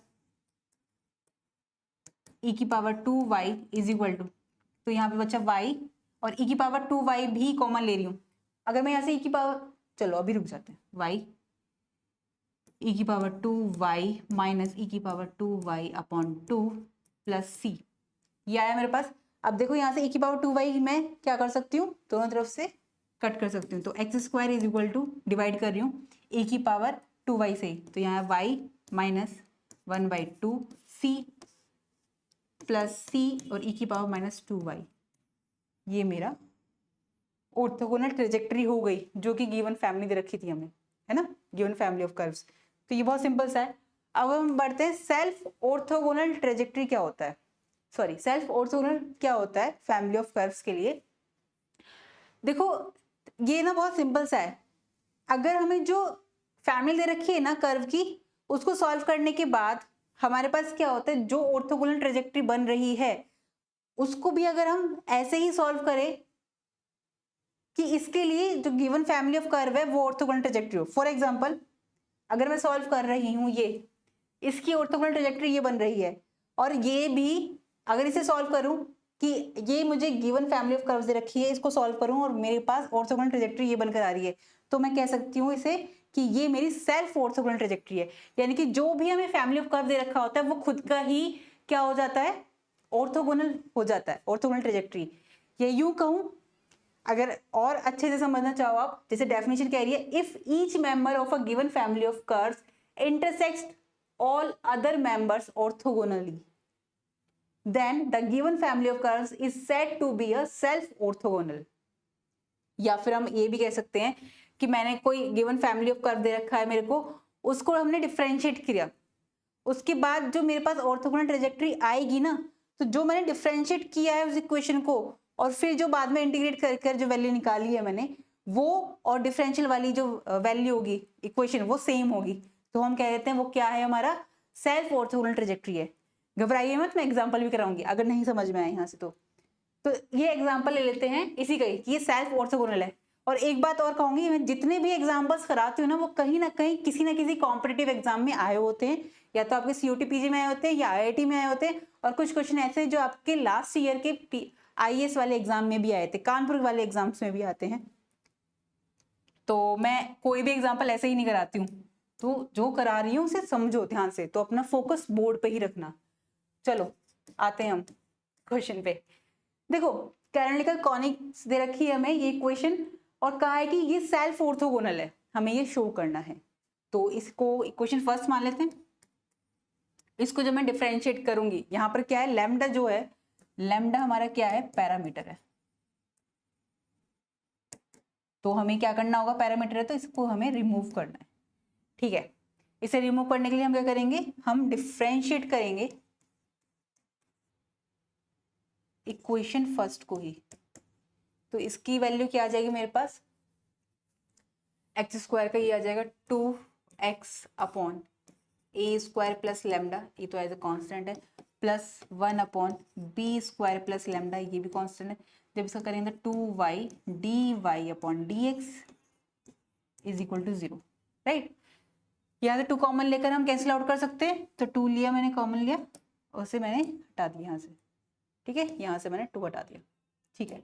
2y is equal to, तो यहाँ पे बचा y, और e की पावर 2y भी कॉमन ले रही हूँ, अगर मैं यहाँ से e की पावर, चलो अभी रुक जाते हैं, y e की पावर 2y माइनस e की power 2y upon 2 plus c, ये आया मेरे पास। अब देखो यहाँ से e की पावर 2y मैं क्या कर सकती हूँ, दोनों तरफ से कट कर सकती हूँ, तो x square is equal to, divide कर रही हूँ e की पावर 2y से, तो यहाँ y minus 1/2 c plus c और e की पावर माइनस 2y, ये मेरा ऑर्थोगोनल ट्रेजेक्टरी हो गई, जो कि गिवन फैमिली दे रखी थी हमें, है ना, गिवन फैमिली ऑफ कर्व्स। तो ये बहुत सिंपल सा है। अब हम बढ़ते हैं सेल्फ ऑर्थोगोनल ट्रेजेक्टरी क्या होता है, सॉरी सेल्फ ऑर्थोगोनल क्या होता है फैमिली ऑफ कर्व्स के लिए। देखो ये ना बहुत सिंपल सा है, अगर हमें जो फैमिली दे रखी है ना कर्व की, उसको सॉल्व करने के बाद हमारे पास क्या होता है, जो ऑर्थोगोनल ट्रेजेक्टरी बन रही है उसको भी अगर हम ऐसे ही सॉल्व करें कि इसके लिए जो गिवन फैमिली ऑफ कर्व है वो ऑर्थोगोनल ट्रेजेक्टरी हो। फॉर एग्जांपल अगर मैं सॉल्व कर रही हूँ ये, इसकी ऑर्थोगोनल ट्रेजेक्टरी ये बन रही है, और ये भी अगर इसे सॉल्व करूं कि ये मुझे गिवन फैमिली ऑफ कर्व्स दे रखी है, इसको सॉल्व करूं और मेरे पास ऑर्थोगोनल ट्रेजेक्टरी ये बनकर आ रही है, तो मैं कह सकती हूँ इसे कि ये मेरी सेल्फ ऑर्थोगोनल ट्रेजेक्टरी है। यानी कि जो भी हमें फैमिली ऑफ कर्व दे रखा होता है वो खुद का ही क्या हो जाता है, ऑर्थोगोनल हो जाता है, ऑर्थोगोनल ट्रेजेक्टरी। ये यूं कहूं, अगर और अच्छे से समझना चाहो आप, जैसे डेफिनेशन कह रही है, if each member of a given family of curves intersects all other members orthogonally, then the given family of curves is said to be a self orthogonal। या फिर हम ये भी कह सकते हैं कि मैंने कोई गिवन फैमिली ऑफ कर्व दे रखा है मेरे को, उसको हमने डिफरेंशिएट किया, उसके बाद जो मेरे पास ऑर्थोगोनल ट्रेजेक्टरी आएगी ना, तो जो मैंने डिफरेंशिएट किया है उस इक्वेशन को, और फिर जो बाद में इंटीग्रेट कर कर जो वैल्यू निकाली है मैंने, वो और डिफरेंशियल वाली जो वैल्यू होगी इक्वेशन वो सेम होगी, तो हम कह देते हैं वो क्या है, हमारा सेल्फ ऑर्थोगोनल ट्रेजेक्टरी है। घबराइए मत, मैं एग्जांपल भी कराऊंगी अगर नहीं समझ में आए यहाँ से तो ये एग्जांपल ले लेते हैं इसी का ही कि ये सेल्फ ऑर्थोगोनल है। और एक बात और कहूंगी, मैं जितने भी एग्जांपल्स कराती हूँ ना, वो कहीं ना कहीं किसी ना किसी कॉम्पिटिटिव एग्जाम में आए होते हैं, या तो आपके CUT PG में आए होते हैं या IIT में आए होते हैं, और कुछ क्वेश्चन ऐसे जो आपके लास्ट ईयर के आईएएस वाले एग्जाम में भी आए थे, कानपुर वाले एग्जाम्स में भी आते हैं। तो मैं कोई भी एग्जाम्पल ऐसे ही नहीं कराती हूँ, तो जो करा रही हूँ उसे समझो ध्यान से, तो अपना फोकस बोर्ड पे ही रखना। चलो आते हैं हम क्वेश्चन पे। देखो कैनोनिकल कॉनिक्स दे रखी है हमें ये इक्वेशन, और कहा है कि ये सेल्फ ऑर्थोगोनल है, हमें ये शो करना है। तो इसको इक्वेशन फर्स्ट मान लेते हैं। इसको जब मैं डिफरेंशिएट करूंगी, यहाँ पर क्या है, लैम्डा जो है, लैम्डा हमारा क्या है, पैरामीटर है। तो हमें क्या करना होगा, पैरामीटर है तो इसको हमें रिमूव करना है। ठीक है, इसे रिमूव करने के लिए हम क्या करेंगे, हम डिफरेंशिएट करेंगे इक्वेशन फर्स्ट को ही। तो इसकी वैल्यू क्या आ जाएगी मेरे पास, एक्स स्क्वायर का ये आ जाएगा 2x upon a square plus lambda, ये तो एज ए कॉन्स्टेंट है, plus 1 upon b square plus lambda, ये भी कॉन्स्टेंट है। जब इसका करेंगे तो 2y d y upon d x is equal to 0, right. यहाँ से 2 कॉमन लेकर हम कैंसिल आउट कर सकते हैं, तो 2 लिया मैंने, कॉमन लिया, और उसे मैंने हटा दिया यहाँ से। ठीक है, यहाँ से मैंने 2 हटा दिया। ठीक है,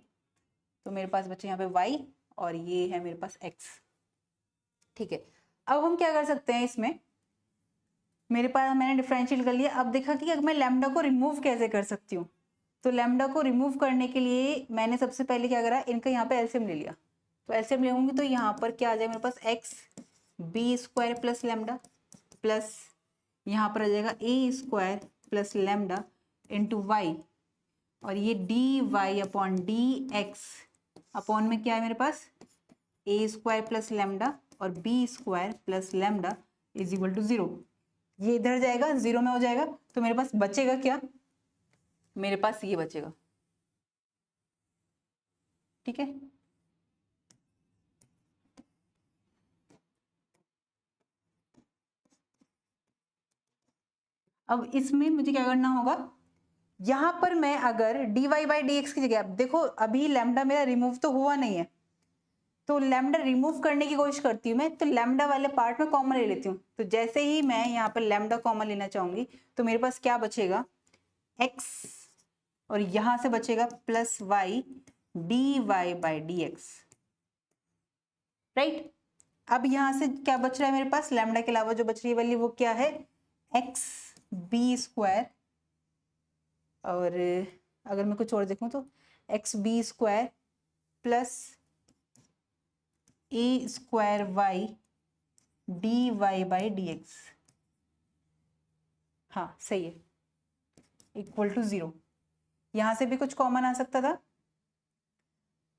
तो मेरे पास बचे यहाँ पे y और ये है मेरे पास x। ठीक है, अब हम क्या कर सकते हैं, इसमें मेरे पास मैंने डिफरेंशियल कर लिया। अब देखा कि अगर मैं लैम्डा को रिमूव कैसे कर सकती हूँ, तो लैम्डा को रिमूव करने के लिए मैंने सबसे पहले क्या करा, इनका यहाँ पे एलसीएम ले लिया। तो एलसीएम लेंगे तो यहाँ पर क्या आ जाएगा मेरे पास, x b square plus lambda, plus यहाँ पर आ जाएगा a square plus lambda into y, और ये d y upon d x upon में क्या है मेरे पास, ए स्क्वायर प्लस लैम्डा और b square plus lambda is equal to 0। ये इधर जाएगा, 0 में हो जाएगा, तो मेरे पास बचेगा क्या, मेरे पास ये बचेगा। ठीक है, अब इसमें मुझे क्या करना होगा, यहां पर मैं अगर dy बाई डी एक्स की जगह, देखो अभी लैम्डा मेरा रिमूव तो हुआ नहीं है, तो लैम्डा रिमूव करने की कोशिश करती हूँ मैं, तो लैम्डा वाले पार्ट में कॉमन ले लेती हूँ। तो जैसे ही मैं यहाँ पर लैम्डा कॉमन लेना चाहूंगी, तो मेरे पास क्या बचेगा, x, और यहां से बचेगा plus y d Y by D x, right. अब यहां से क्या बच रहा है मेरे पास, लैम्डा के अलावा जो बच रही है वैल्यू वो क्या है, एक्स बी स्क्वायर, और अगर मैं कुछ और देखूं तो x b square plus a square y D Y by D x, हाँ सही है, इक्वल टू 0। यहां से भी कुछ कॉमन आ सकता था,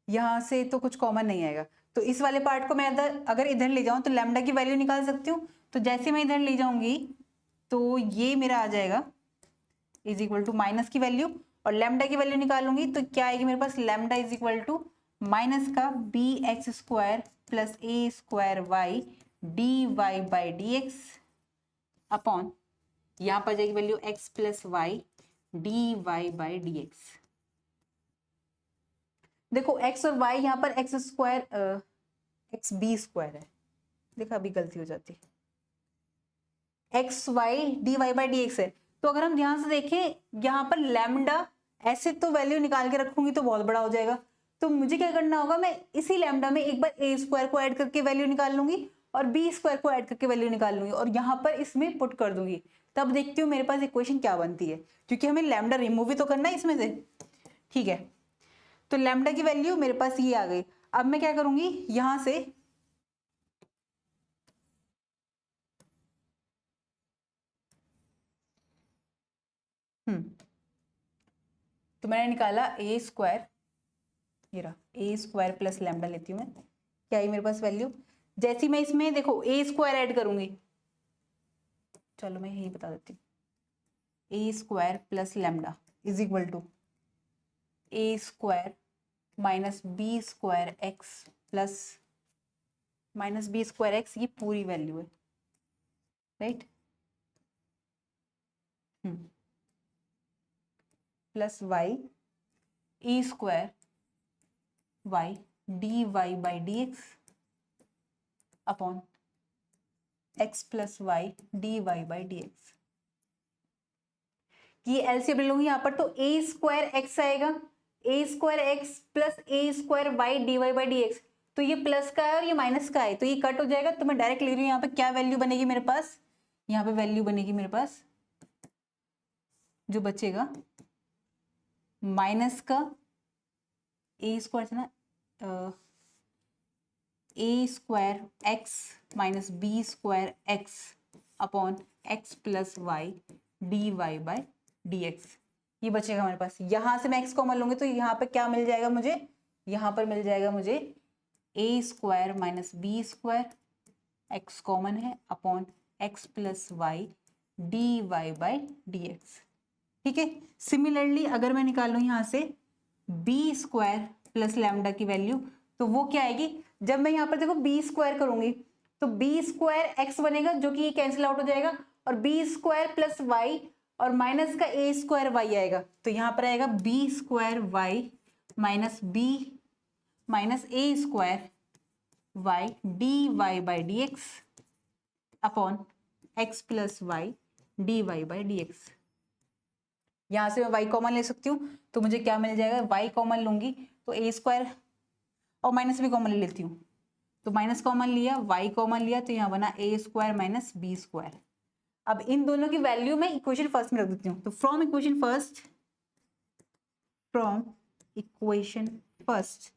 यहां से तो कुछ कॉमन नहीं आएगा, तो इस वाले पार्ट को मैं अगर इधर ले जाऊं तो लैम्डा की वैल्यू निकाल सकती हूँ। तो जैसे मैं इधर ले जाऊंगी तो ये मेरा आ जाएगा इज इक्वल टू माइनस की वैल्यू, और लैम्डा की वैल्यू निकालूंगी तो क्या आएगी मेरे पास, lambda is equal to minus का b x square plus a square y D Y by D x upon, यहाँ पर जाएगी value x plus y D Y by D x. देखो x और y यहाँ पर x square x b square है, देखा अभी गलती हो जाती है, x Y D Y by D x है। तो अगर हम ध्यान से देखें यहाँ पर लैम्डा, ऐसे तो वैल्यू निकाल के रखूंगी तो बहुत बड़ा हो जाएगा, तो मुझे क्या करना होगा, मैं इसी लैम्डा में एक बार ए स्क्वायर को ऐड करके वैल्यू निकाल लूंगी और बी स्क्वायर को ऐड करके वैल्यू निकाल लूंगी, और यहाँ पर इसमें पुट कर दूंगी, तब देखती हूँ मेरे पास इक्वेशन क्या बनती है, क्योंकि हमें लैम्डा रिमूव भी तो करना है इसमें से। ठीक है, तो लैम्डा की वैल्यू मेरे पास ये आ गई। अब मैं क्या करूंगी, यहां से तो मैंने निकाला ए स्क्वायर, ये रहा ए स्क्वायर प्लस लैम्डा लेती हूँ मैं, क्या है मेरे पास वैल्यू, जैसी मैं इसमें देखो ए स्क्वायर ऐड करूंगी, चलो मैं यही बता देती हूँ, a square plus lambda is equal to a square minus b square x plus minus b square x, ये पूरी वैल्यू है, right, plus y a square y D Y by D x upon x plus y D Y by D x. ये LCM ले लूंगी यहाँ पर, तो a square x आएगा, a square x plus a square y D Y by D x, तो ये plus का है और ये माइनस का है, तो ये कट हो जाएगा। तो मैं डायरेक्ट ले रही हूँ, यहाँ पे क्या वैल्यू बनेगी मेरे पास, यहाँ पे वैल्यू बनेगी मेरे पास, जो बचेगा माइनस का ए स्क्वायर से ना, a square x minus b square x upon x plus y D Y by D x, ये बचेगा हमारे पास। यहां से मैं एक्स कॉमन लूंगी तो यहाँ पे क्या मिल जाएगा मुझे, यहाँ पर मिल जाएगा मुझे a square minus b square, x common है, upon x plus y D Y by D x. ठीक है, सिमिलरली अगर मैं निकालूं यहाँ से बी स्क्वायर प्लस लैम्डा की वैल्यू, तो वो क्या आएगी, जब मैं यहाँ पर देखो बी स्क्वायर करूंगी तो बी स्क्वायर एक्स बनेगा, जो कि ये कैंसिल आउट हो जाएगा, और बी स्क्वायर प्लस वाई और माइनस का ए स्क्वायर वाई आएगा, तो यहाँ पर आएगा b square y minus b minus a square y D Y by D x upon x plus y D Y by D x. यहां से मैं y कॉमन ले सकती हूँ, तो मुझे क्या मिल जाएगा, y कॉमन लूंगी तो ए स्क्वायर और माइनस भी कॉमन ले लेती हूँ, तो माइनस कॉमन लिया, y कॉमन लिया, तो यहाँ बना ए स्क्वायर माइनस बी स्क्वायर। अब इन दोनों की वैल्यू मैं इक्वेशन फर्स्ट में रख देती हूँ, तो from equation first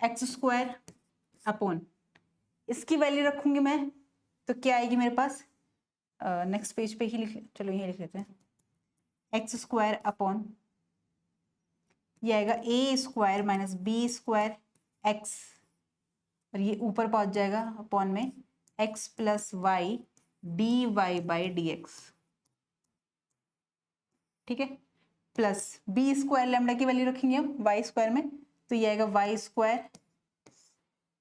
x square upon इसकी वैल्यू रखूंगी मैं, तो क्या आएगी मेरे पास, नेक्स्ट पेज पे ही चलो यही लिख लेते हैं, एक्स स्क्वायर अपॉन ये आएगा a square minus b square x, और ये ऊपर पहुंच जाएगा अपॉन में x plus y D Y by D x. ठीक है, प्लस बी स्क्वायर लैम्डा की वैल्यू रखेंगे हम वाई स्क्वायर में, तो ये आएगा y square,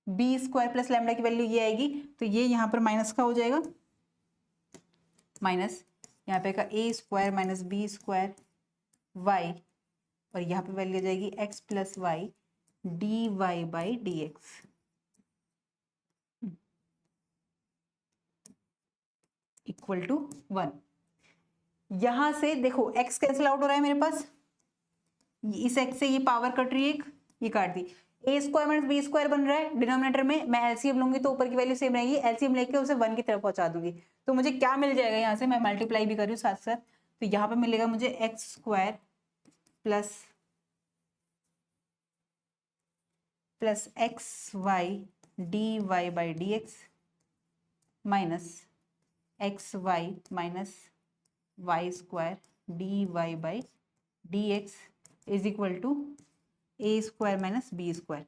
b square plus lambda की वैल्यू ये आएगी, तो ये यहाँ पर माइनस का हो जाएगा, माइनस यहाँ पे का a square minus b square y, और यहाँ पे वैल्यू आ जाएगी x plus y D Y by D x. Equal to 1। यहां से देखो x कैंसिल आउट हो रहा है मेरे पास, इस x से ये पावर कट रही है, एक ये काट दी, ए स्क्वायर माइनस बी स्क्वायर बन रहा है डिनोमिनेटर में, मैं एलसीएम लूंगी तो ऊपर की वैल्यू सेम रहेगी, एलसीएम लेके उसे 1 की तरफ पहुंचा दूंगी, तो मुझे क्या मिल जाएगा, यहाँ से मैं मल्टीप्लाई भी कर रही हूँ साथ साथ, तो यहाँ पे मिलेगा मुझे x square plus x Y D Y by D x minus x y minus y square d Y by D x is equal to a square minus b square,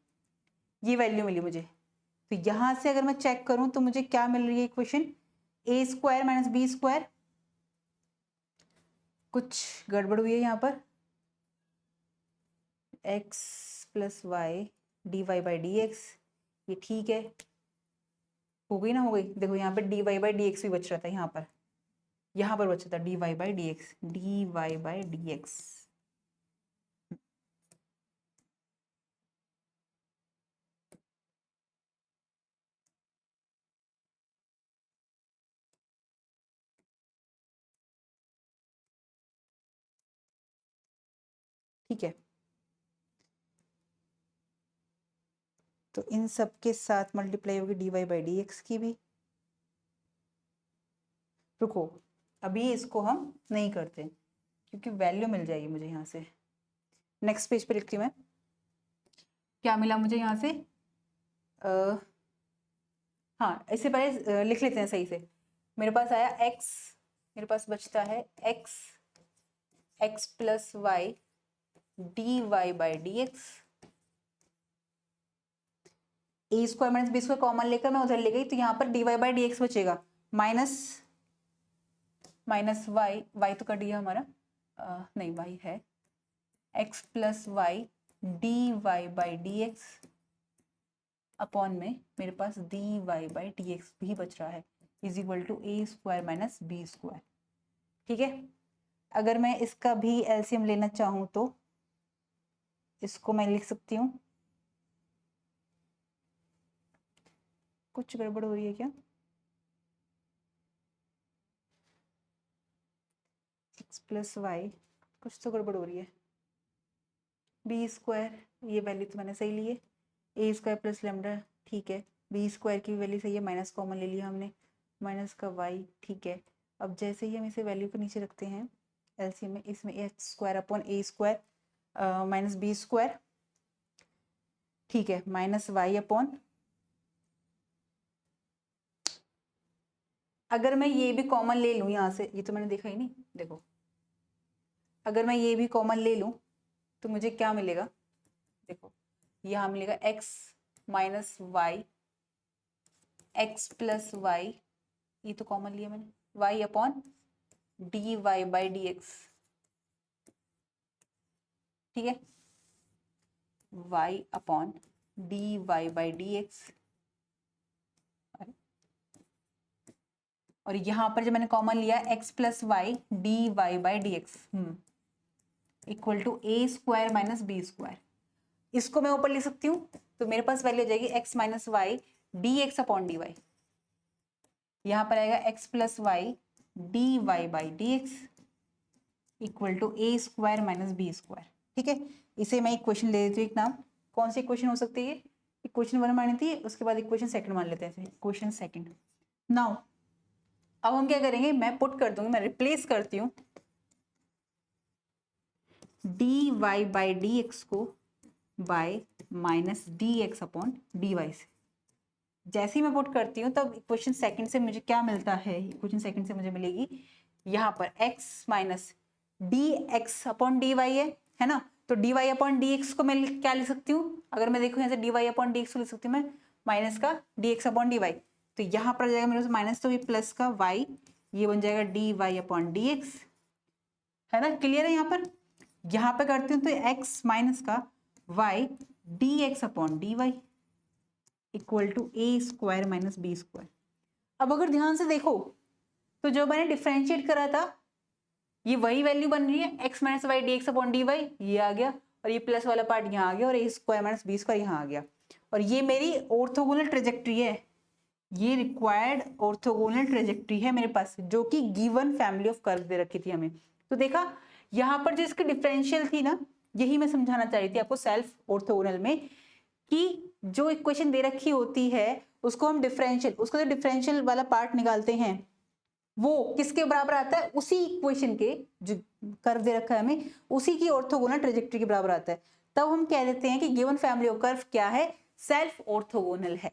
ये वैल्यू मिली मुझे। तो यहां से अगर मैं चेक करूं तो मुझे क्या मिल रही है equation, a square minus b square, कुछ गड़बड़ हुई है यहाँ पर, x plus y D Y by D x, ये ठीक है, हो गई ना, हो गई, देखो यहाँ पे d Y by D x भी बच रहा था, यहाँ पर बचा था d Y by D x, d Y by D x. ठीक है, तो इन सब के साथ मल्टीप्लाई होगी d Y by D x की भी। रुको, अभी इसको हम नहीं करते क्योंकि वैल्यू मिल जाएगी मुझे यहाँ से, नेक्स्ट पेज पे लिखती हूँ मैं, क्या मिला मुझे यहाँ से, हाँ इससे पहले लिख लेते हैं सही से, मेरे पास आया x, मेरे पास बचता है x plus y D Y by D x, a square minus b square common लेकर मैं उधर ले गई, तो यहाँ पर d Y by D x बचेगा, माइनस वाई तो कट गया हमारा, नहीं वाई है, x plus y D Y by D x upon में मेरे पास d Y by D x भी बच रहा है, is equal to a square minus b square. ठीक है, अगर मैं इसका भी एलसीएम लेना चाहूं तो इसको मैं लिख सकती हूँ, कुछ गड़बड़ हो रही है क्या, एक्स प्लस वाई, कुछ तो गड़बड़ हो रही है, बी स्क्वायर, ये वैल्यू तो मैंने सही ली है, ए स्क्वायर प्लस लेमडा, ठीक है, बी स्क्वायर की वैल्यू सही है, माइनस कॉमन ले लिया हमने, माइनस का वाई, ठीक है। अब जैसे ही हम इसे वैल्यू को नीचे रखते हैं एलसीएम में, इसमें x square upon a square minus b square, ठीक है, माइनस वाई अपॉन, अगर मैं ये भी कॉमन ले लूँ यहाँ से, ये तो मैंने देखा ही नहीं, देखो अगर मैं ये भी कॉमन ले लूँ तो मुझे क्या मिलेगा, देखो यहाँ मिलेगा x minus y, x plus y, ये तो कॉमन लिया मैंने, y upon D Y by D x, ठीक है, y upon D Y by D x, और यहाँ पर जब मैंने कॉमन लिया x plus y D Y by D x equal to a square minus b square, इसको मैं ऊपर लिख सकती हूँ, तो मेरे पास वैल्यू हो जाएगी x minus y d x upon D y, यहाँ पर आएगा x plus y D Y by D x equal to a square minus b square, ठीक है। इसे मैं इक्वेशन ले देती हूँ एक नाम, कौन सी इक्वेशन हो सकती है, इक्वेशन 1 मानी थी, उसके बाद इक्वेशन सेकंड मान लेते हैं, इक्वेशन सेकंड। नाउ अब हम क्या करेंगे, मैं पुट कर दूंगी, मैं रिप्लेस करती हूँ d Y by D x को by minus D x upon D Y से, जैसे ही मैं पुट करती हूँ तब इक्वेशन सेकंड से मुझे क्या मिलता है, इक्वेशन सेकंड से मुझे मिलेगी यहाँ पर x minus D x upon D y है ना, तो d y upon d x को मैं क्या लिख सकती हूँ, अगर मैं देखूँ यहाँ से d y upon d x को लिख सकती हूँ मैं माइनस का d x upon D y, तो यहाँ पर जाएगा मेरे पास माइनस, तो ये प्लस का y, ये बन जाएगा d y upon d x, है ना, क्लियर है। यहाँ पे करती हूँ तो x माइनस का y d x upon D y equal to a square minus b square. अब अगर ध्यान से देखो तो जो मैंने डिफरेंशिएट करा था ये वही वैल्यू बन रही है, x minus y d x upon D y, ये आ गया, और ये प्लस वाला पार्ट यहाँ आ गया, और ए स्क्वायर माइनस बी स्क्वायर यहाँ आ गया, और ये मेरी ऑर्थोगोनल ट्रेजेक्ट्री है, ये रिक्वायर्ड ऑर्थोगोनल ट्रेजेक्ट्री है मेरे पास, जो कि गिवन फैमिली ऑफ कर्व दे रखी थी हमें। तो देखा यहाँ पर जो इसकी डिफरेंशियल थी ना, यही मैं समझाना चाह रही थी आपको सेल्फ ऑर्थोगोनल में, कि जो इक्वेशन दे रखी होती है उसको हम डिफरेंशियल, उसका जो डिफरेंशियल वाला पार्ट निकालते हैं वो किसके बराबर आता है, उसी इक्वेशन के जो कर्व दे रखा है हमें उसी की ऑर्थोगोनल ट्रेजेक्ट्री के बराबर आता है, तब हम कह देते हैं कि गिवन फैमिली ऑफ कर्व क्या है, सेल्फ ऑर्थोगोनल है।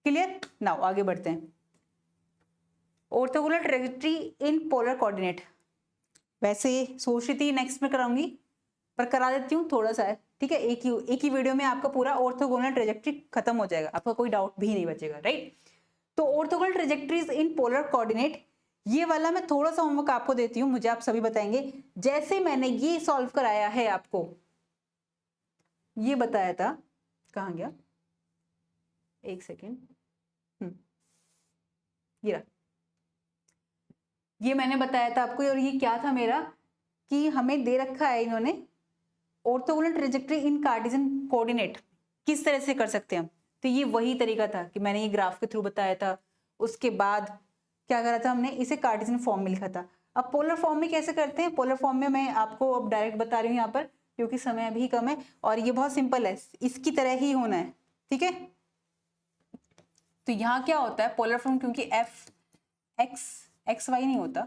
क्लियर। नाउ आगे बढ़ते हैं, orthogonal trajectory in polar coordinate, वैसे सोच रही थी नेक्स्ट में कराऊंगी पर करा देती हूँ थोड़ा सा है, ठीक है, एक ही वीडियो में आपका पूरा ऑर्थोगोनल ट्रेजेक्ट्री खत्म हो जाएगा, आपका कोई डाउट भी नहीं बचेगा, राइट। तो orthogonal trajectories in polar coordinate, ये वाला मैं थोड़ा सा होमवर्क आपको देती हूँ, मुझे आप सभी बताएंगे, जैसे मैंने ये सॉल्व कराया है आपको, ये बताया था, कहाँ गया, एक सेकेंड, ये मैंने बताया था आपको, और ये क्या था मेरा, कि हमें दे रखा है इन्होंने orthogonal trajectory in Cartesian coordinate, किस तरह से कर सकते हैं हम, तो ये वही तरीका था कि मैंने ये ग्राफ के थ्रू बताया था, उसके बाद क्या करा था हमने, इसे कार्टेशियन फॉर्म में लिखा था। अब पोलर फॉर्म में कैसे करते हैं, पोलर फॉर्म में मैं आपको अब डायरेक्ट बता रही हूँ यहाँ पर, क्योंकि समय अभी कम है और ये बहुत सिंपल है, इसकी तरह ही होना है, ठीक है। तो यहाँ क्या होता है पोलर फॉर्म, क्योंकि एफ एक्स वाई नहीं होता,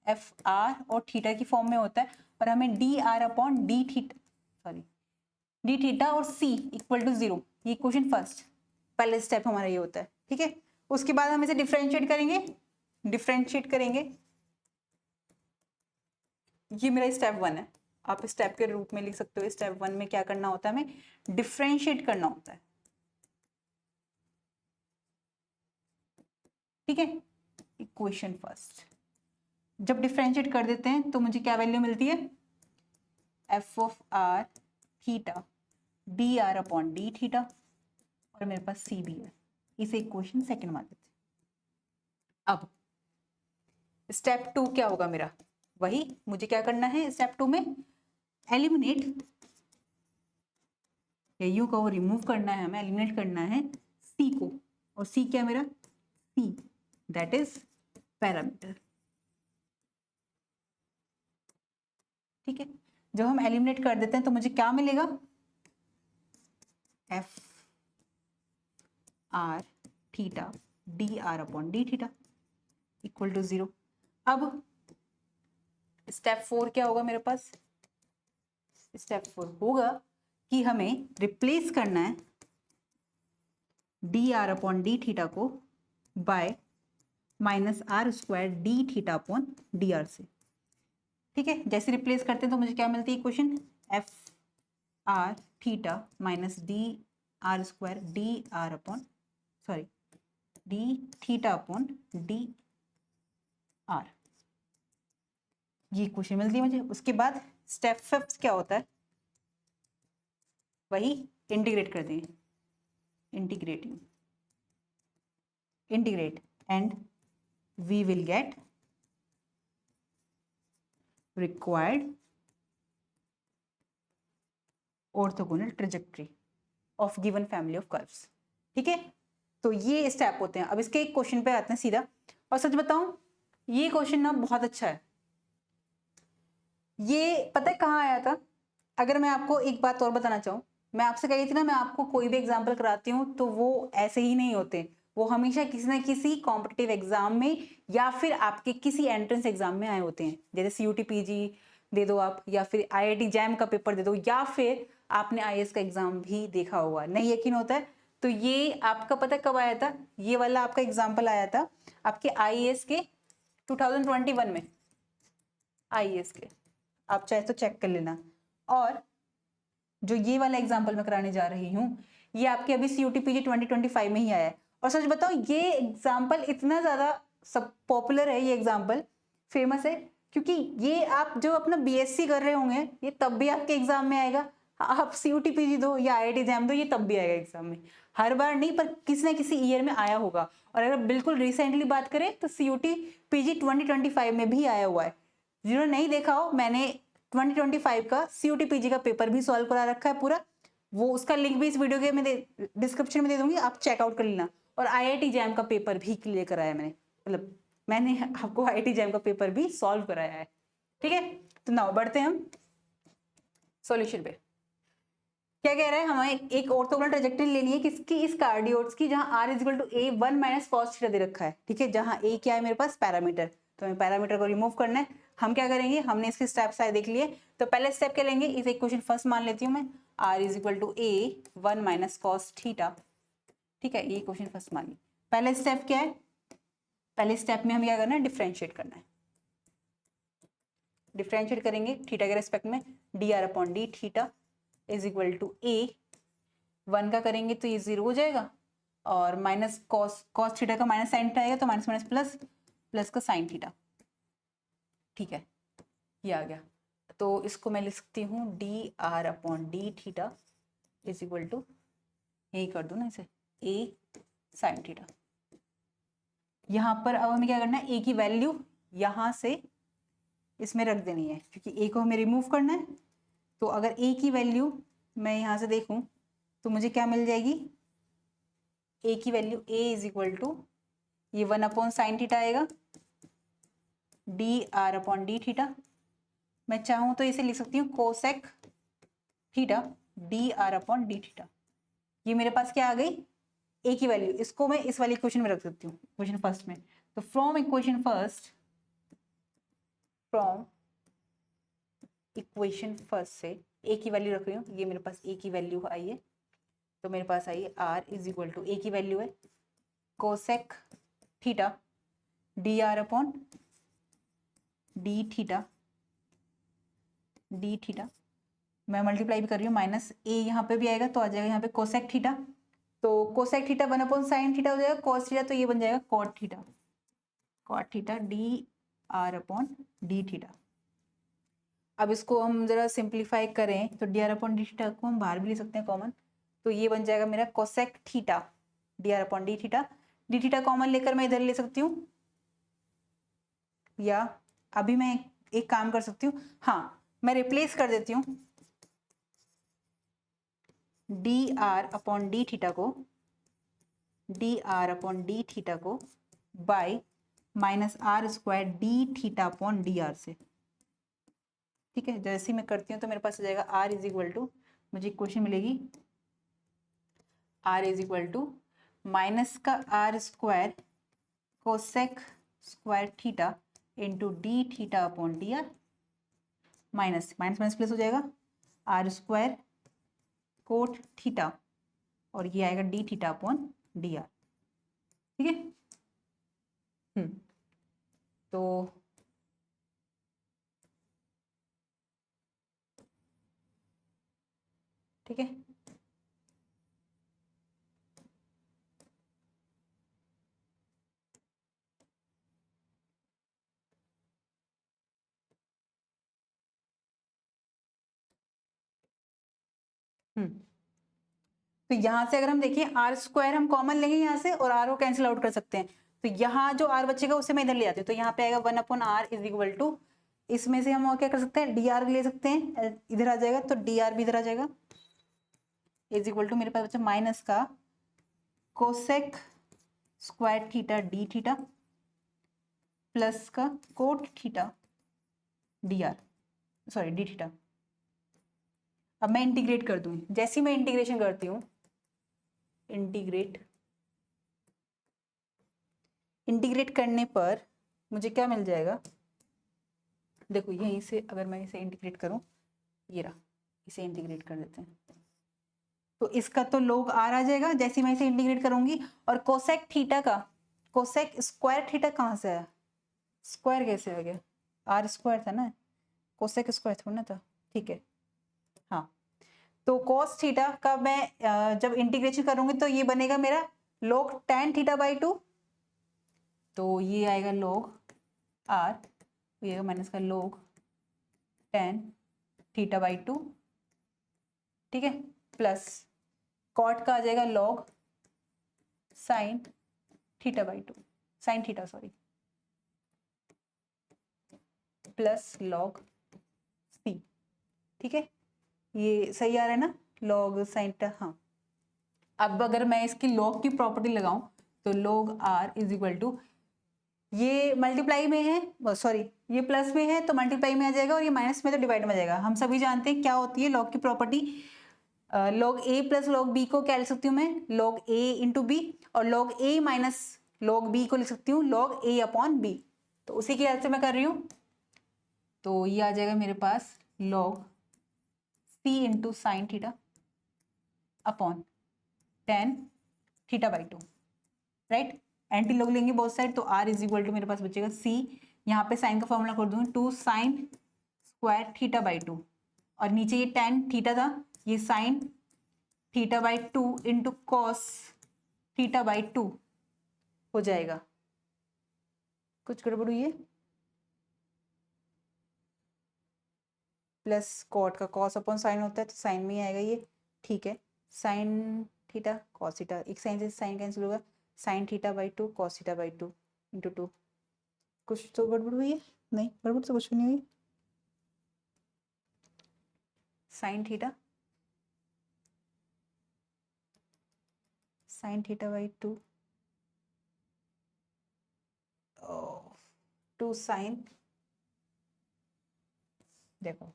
एफ आर और थीटा की फॉर्म में होता है, और हमें D r upon d theta, sorry d theta और सी इक्वल टू 0, ये इक्वेशन फर्स्ट, पहले स्टेप हमारा ये होता है, ठीक है। उसके बाद हम इसे डिफरेंशिएट करेंगे, ये मेरा स्टेप 1 है, आप स्टेप के रूप में लिख सकते हो, स्टेप 1 में क्या करना होता है, हमें डिफरेंशिएट करना होता है, ठीक है। इक्वेशन फर्स्ट जब डिफरेंशिएट कर देते हैं तो मुझे क्या वैल्यू मिलती है, f of r theta d r upon d theta, और मेरे पास सी भी है, इसे इक्वेशन सेकंड मान लेते हैं। अब स्टेप 2 क्या होगा मेरा, वही मुझे क्या करना है स्टेप 2 में, एलिमिनेट, या यू को रिमूव करना है, हमें एलिमिनेट करना है सी को, और सी क्या मेरा, सी दैट इज पैरामीटर, ठीक है। जब हम एलिमिनेट कर देते हैं तो मुझे क्या मिलेगा, f r theta d r upon d theta equal to 0। अब स्टेप 4 क्या होगा मेरे पास, स्टेप 4 होगा कि हमें रिप्लेस करना है d r upon d theta को by minus r square d theta upon d r से। ठीक है, जैसे रिप्लेस करते हैं तो मुझे क्या मिलती है equation, F r theta minus D R square D r upon sorry d theta upon d are, ये इक्वेशन मिलती है मुझे। उसके बाद स्टेप 5 क्या होता है, वही इंटीग्रेट कर देंगे, integrate and we will get required orthogonal trajectory of given family of curves. ठीक है, तो ये स्टेप होते हैं। अब इसके एक क्वेश्चन पे आते हैं सीधा, और सच बताऊं ये क्वेश्चन ना बहुत अच्छा है। ये पता है कहाँ आया था, अगर मैं आपको एक बात और बताना चाहूँ, मैं आपसे कही थी ना मैं आपको कोई भी एग्जाम्पल कराती हूँ तो वो ऐसे ही नहीं होते, वो हमेशा किसी ना किसी कॉम्पिटिटिव एग्जाम में या फिर आपके किसी एंट्रेंस एग्जाम में आए होते हैं। जैसे CUT PG दे दो आप, या फिर IIT जैम का पेपर दे दो, या फिर आपने IAS का एग्जाम भी देखा होगा, नहीं यकीन होता है तो ये आपका पता कब आया था, ये वाला आपका एग्जाम्पल आया था आपके IAS के 2021 में, IAS के, आप चाहे तो चेक कर लेना। और जो ये वाला एग्जाम्पल मैं कराने जा रही हूँ ये आपके अभी CUT PG 2025 में ही आया है। और सच बताओ ये एग्जाम्पल इतना ज्यादा सब पॉपुलर है, ये एग्जाम्पल फेमस है, क्योंकि ये आप जो अपना BSc कर रहे होंगे ये तब भी आपके एग्जाम में आएगा। आप CUT PG दो या IIT जैम दो, ये तब भी आएगा एग्जाम में, हर बार नहीं पर किसी ना किसी ईयर में आया होगा। और अगर बिल्कुल रिसेंटली बात करें तो CUT PG 2025 में भी आया हुआ है। जिन्होंने नहीं देखा हो, मैंने 2025 का CUT PG का पेपर भी सॉल्व करा रखा है पूरा, वो उसका लिंक भी इस वीडियो के मैं डिस्क्रिप्शन में दे दूंगी, आप चेकआउट कर लेना। और IIT जैम का पेपर भी क्लियर कराया मैंने, मतलब मैंने आपको IIT जैम का पेपर भी सॉल्व कराया है। ठीक है, तो नाउ बढ़ते हैं हम सॉल्यूशन पे। क्या कह रहा है, हमें एक ऑर्थोगोनल ट्रेजेक्टरी लेनी है किसकी, इस कार्डियोइड्स की, जहां r is equal to a 1 minus cos theta दे रखा है। ठीक है, जहां a क्या है मेरे पास, पैरामीटर, तो हमें पैरामीटर को रिमूव करना है। हम क्या करेंगे, हमने इसके स्टेप सारे देख लिए, तो पहले स्टेप क्या लेंगे, इस इक्वेशन फर्स्ट मान लेती हूँ मैं, r is equal to a 1 minus cos theta. ठीक है, ये इक्वेशन फर्स्ट मान ली। पहले स्टेप क्या है, पहले स्टेप में हमें क्या करना है, डिफरेंशिएट करना है। डिफरेंशिएट करेंगे थीटा के रेस्पेक्ट में, d r upon d theta is equal to a 1 का करेंगे तो ये 0 हो जाएगा, और माइनस कॉस थीटा का माइनस साइन थीटा आएगा तो माइनस माइनस प्लस, प्लस का साइन थीटा। ठीक है, ये आ गया, तो इसको मैं लिख सकती हूँ d r upon d theta is equal to, यही कर दूँ ना इसे, ए साइन थीटा। यहाँ पर अब हमें क्या करना है, ए की वैल्यू यहाँ से इसमें रख देनी है, क्योंकि ए को हमें रिमूव करना है। तो अगर ए की वैल्यू मैं यहाँ से देखूँ तो मुझे क्या मिल जाएगी, ए की value a is equal to, ये 1 अपॉन साइन थीटा आएगा, d r upon d theta, मैं चाहूँ तो इसे लिख सकती हूँ cosec theta d r upon d theta. ये मेरे पास क्या आ गई, ए की वैल्यू, इसको मैं इस वाली इक्वेशन में रख सकती हूँ, इक्वेशन फर्स्ट में। तो फ्रॉम इक्वेशन फर्स्ट से ए की वैल्यू रख रही हूँ, ये मेरे पास ए की वैल्यू आई है, तो मेरे पास आई है आर इज इक्वल टू, ए की वैल्यू है cosec theta d r upon d theta, मैं मल्टीप्लाई भी कर रही हूँ, माइनस ए यहाँ पे भी आएगा तो आ जाएगा यहाँ पे कोसेक थीटा, तो cosec theta 1 upon sine theta हो जाएगा, कॉस थीटा तो ये बन जाएगा cot theta d r upon d theta. अब इसको हम जरा सिंप्लीफाई करें तो d r upon d theta को हम बाहर भी ले सकते हैं कॉमन, तो ये बन जाएगा मेरा cosec theta d r upon d theta common लेकर मैं इधर ले सकती हूँ, या अभी मैं एक काम कर सकती हूँ, हाँ मैं रिप्लेस कर देती हूँ d r upon d theta को by minus r square d theta upon d r से। ठीक है, जैसे ही मैं करती हूँ तो मेरे पास आ जाएगा r इज इक्वल टू, मुझे इक्वेशन मिलेगी r is equal to minus का r square cosec square theta into d theta upon d r, minus minus minus plus हो जाएगा r स्क्वायर कोट थीटा और ये आएगा d theta upon d r. ठीक है, तो ठीक है, तो यहां से अगर हम देखें आर स्क्वायर हम कॉमन लेंगे यहाँ से और आर को कैंसिल आउट कर सकते हैं, तो यहाँ जो आर बचेगा उसे मैं इधर ले आती हूँ, तो यहाँ पे आएगा 1/r इज इक्वल टू, इसमें से हम और क्या कर सकते हैं, डी आर ले सकते हैं, इधर आ जाएगा तो डी आर भी इधर आ जाएगा, इज इक्वल टू मेरे पास बचा माइनस का cosec square theta d theta plus का cot theta d r, sorry d theta. अब मैं इंटीग्रेट कर दूं, जैसे ही मैं इंटीग्रेशन करती हूँ, इंटीग्रेट करने पर मुझे क्या मिल जाएगा, देखो यहीं से अगर मैं इसे इंटीग्रेट करूं, ये रहा, इसे इंटीग्रेट कर देते हैं, तो इसका तो log r आ जाएगा जैसे मैं इसे इंटीग्रेट करूंगी, और कोसेक थीटा का, कोसेक स्क्वायर थीटा कहाँ से आया, स्क्वायर कैसे आ गया, r स्क्वायर था ना, कोसेक स्क्वायर थोड़ा ना था, ठीक है, हाँ, तो cos थीटा का मैं जब इंटीग्रेशन करूंगी तो ये बनेगा मेरा log tan थीटा बाई 2, तो ये आएगा log r, ये माइनस का log tan थीटा बाई 2, ठीक है, प्लस कॉट का आ जाएगा log sin theta by 2, sine theta sorry, plus log c, ठीक है, ये सही आ रहा है ना, log sin थीटा, हाँ। अब अगर मैं इसकी log की प्रॉपर्टी लगाऊं तो log r is equal to, ये मल्टीप्लाई में है, सॉरी ये प्लस में है तो मल्टीप्लाई में आ जाएगा, और ये माइनस में तो डिवाइड में आ जाएगा। हम सभी जानते हैं क्या होती है log की property, log a plus log b को क्या लिख सकती हूँ मैं, log a इंटू बी, और log a minus log b को लिख सकती हूँ log a अपॉन b, तो उसी की हेल्प से मैं कर रही हूँ, तो ये आ जाएगा मेरे पास log c into sine theta upon tan theta by 2, right, anti log लेंगे बहुत साइड, तो r इज इक्वल टू मेरे पास बचेगा c, यहाँ पे साइन का फॉर्मूला कर दूंगी 2 साइन स्क्वायर थीटा बाई 2, और नीचे ये tan थीटा था, ये sine theta by 2 into cos theta by 2 हो जाएगा, कुछ गड़बड़ हुई है, प्लस कॉट का कॉस अपॉन साइन होता है तो साइन में ही आएगा ये, ठीक है, साइन थीटा कॉस थीटा, एक साइन से साइन कैंसिल होगा, sine theta by 2 cos theta by 2 into 2, कुछ तो गड़बड़ हुई है, नहीं गड़बड़ तो कुछ नहीं हुई, साइन थीटा बाई 2 2 साइन, देखो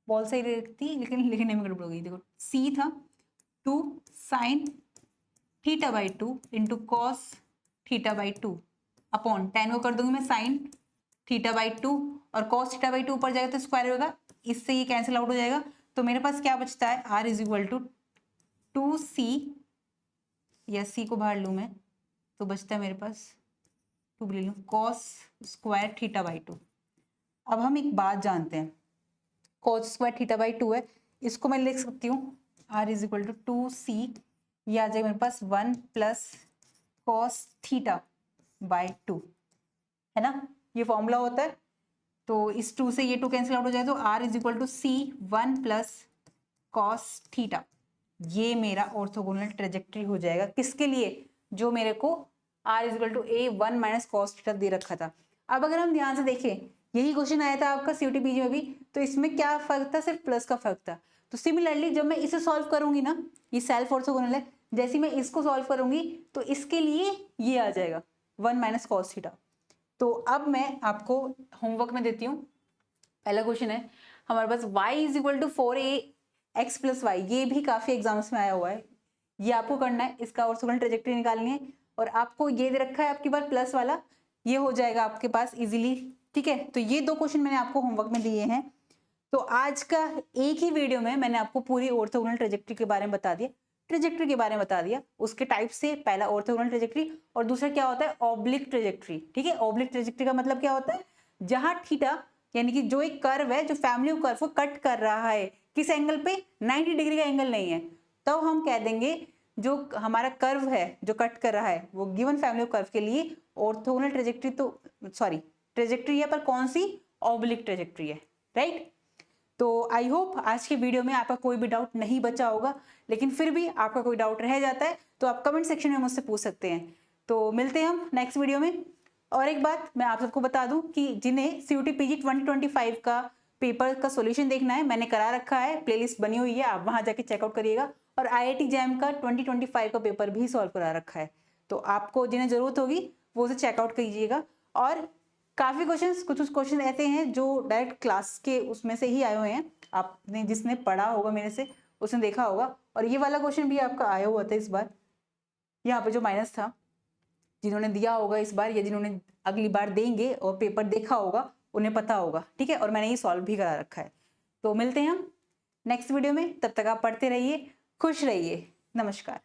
बॉल सही लिखती लेकिन लिखने में गड़बड़ हो गई, देखो सी था 2 sine theta by 2 into cos theta by 2 upon tan को कर दूंगी मैं साइन थीटा बाई 2, और कॉस थीटा बाई 2 ऊपर जाएगा तो स्क्वायर होगा, इससे ये कैंसिल आउट हो जाएगा, तो मेरे पास क्या बचता है, r is equal to 2c, या c को बाहर लूँ मैं तो बचता है मेरे पास 2 ले लूँ कॉस स्क्वायर थीटा बाई 2। अब हम एक बात जानते हैं, कॉस स्क्वायर थीटा बाई 2 है, इसको मैं लिख सकती हूँ r is equal to 2c, ये आ जाएगा मेरे पास 1 प्लस कॉस थीटा बाई 2, है ना, ये फॉर्मूला होता है, तो इस 2 से ये 2 कैंसिल आउट हो जाए, तो r is equal to c 1 plus cos theta, ये मेरा ऑर्थोगोनल ट्रेजेक्ट्री हो जाएगा, किसके लिए, जो मेरे को r is equal to a 1 minus cos theta दे रखा था। अब अगर हम ध्यान से देखें, यही क्वेश्चन आया था आपका CUT-PG में भी, तो इसमें क्या फर्क था, सिर्फ प्लस का फर्क था, तो सिमिलरली जब मैं इसे सॉल्व करूंगी ना, ये सेल्फ ऑर्थोगोनल है, जैसे मैं इसको सॉल्व करूंगी तो इसके लिए ये आ जाएगा 1 माइनस कॉस थीटा। तो अब मैं आपको होमवर्क में देती हूँ, पहला क्वेश्चन है, हमारे पास y is equal to 4ax plus y, ये भी काफी एग्जाम्स में आया हुआ है, ये आपको करना है, इसका ऑर्थोगोनल ट्रेजेक्टरी निकालनी है। और आपको ये दे रखा है आपके पास प्लस वाला, ये हो जाएगा आपके पास इजीली, ठीक है। तो ये 2 क्वेश्चन मैंने आपको होमवर्क में दिए हैं। तो आज का एक ही वीडियो में मैंने आपको पूरी ऑर्थोगोनल ट्रेजेक्टरी के बारे में बता दिया, ट्रेजेक्टरी के बारे में बता दिया, उसके टाइप से, पहला ऑर्थोगोनल ट्रेजेक्टरी और दूसरा क्या होता है ऑब्लिक ट्रेजेक्टरी, ठीक है। ऑब्लिक ट्रेजेक्टरी का मतलब क्या होता है, जहां थीटा यानी कि जो एक कर्व है, जो फैमिली ऑफ कर्व को कट कर रहा है, किस एंगल पे, 90 डिग्री का एंगल नहीं है, तो हम कह देंगे जो हमारा कर्व है जो कट कर रहा है वो गिवन फैमिली ऑफ कर्व के लिए ऑर्थोगोनल ट्रेजेक्टरी, तो सॉरी ट्रेजेक्टरी है पर कौन सी, ऑब्लिक ट्रेजेक्टरी है, राइट। तो आई होप आज के वीडियो में आपका कोई भी डाउट नहीं बचा होगा, लेकिन फिर भी आपका कोई डाउट रह जाता है तो आप कमेंट सेक्शन में मुझसे पूछ सकते हैं। तो मिलते हैं हम नेक्स्ट वीडियो में। और एक बात मैं आप सबको बता दूं कि जिन्हें CUET PG 2025 का पेपर का सॉल्यूशन देखना है, मैंने करा रखा है, प्लेलिस्ट बनी हुई है, आप वहां जाके चेकआउट करिएगा। और IIT JAM का 2025 का पेपर भी सॉल्व करा रखा है, तो आपको जिन्हें जरूरत होगी वो उसे चेकआउट कीजिएगा। और काफी क्वेश्चंस, कुछ क्वेश्चन ऐसे हैं जो डायरेक्ट क्लास के उसमें से ही आए हुए हैं, आपने जिसने पढ़ा होगा मेरे से उसने देखा होगा। और ये वाला क्वेश्चन भी आपका आया हुआ था इस बार, यहाँ पे जो माइनस था, जिन्होंने दिया होगा इस बार या जिन्होंने अगली बार देंगे और पेपर देखा होगा उन्हें पता होगा, ठीक है। और मैंने ये सॉल्व भी करा रखा है। तो मिलते हैं हम नेक्स्ट वीडियो में, तब तक आप पढ़ते रहिए, खुश रहिए, नमस्कार।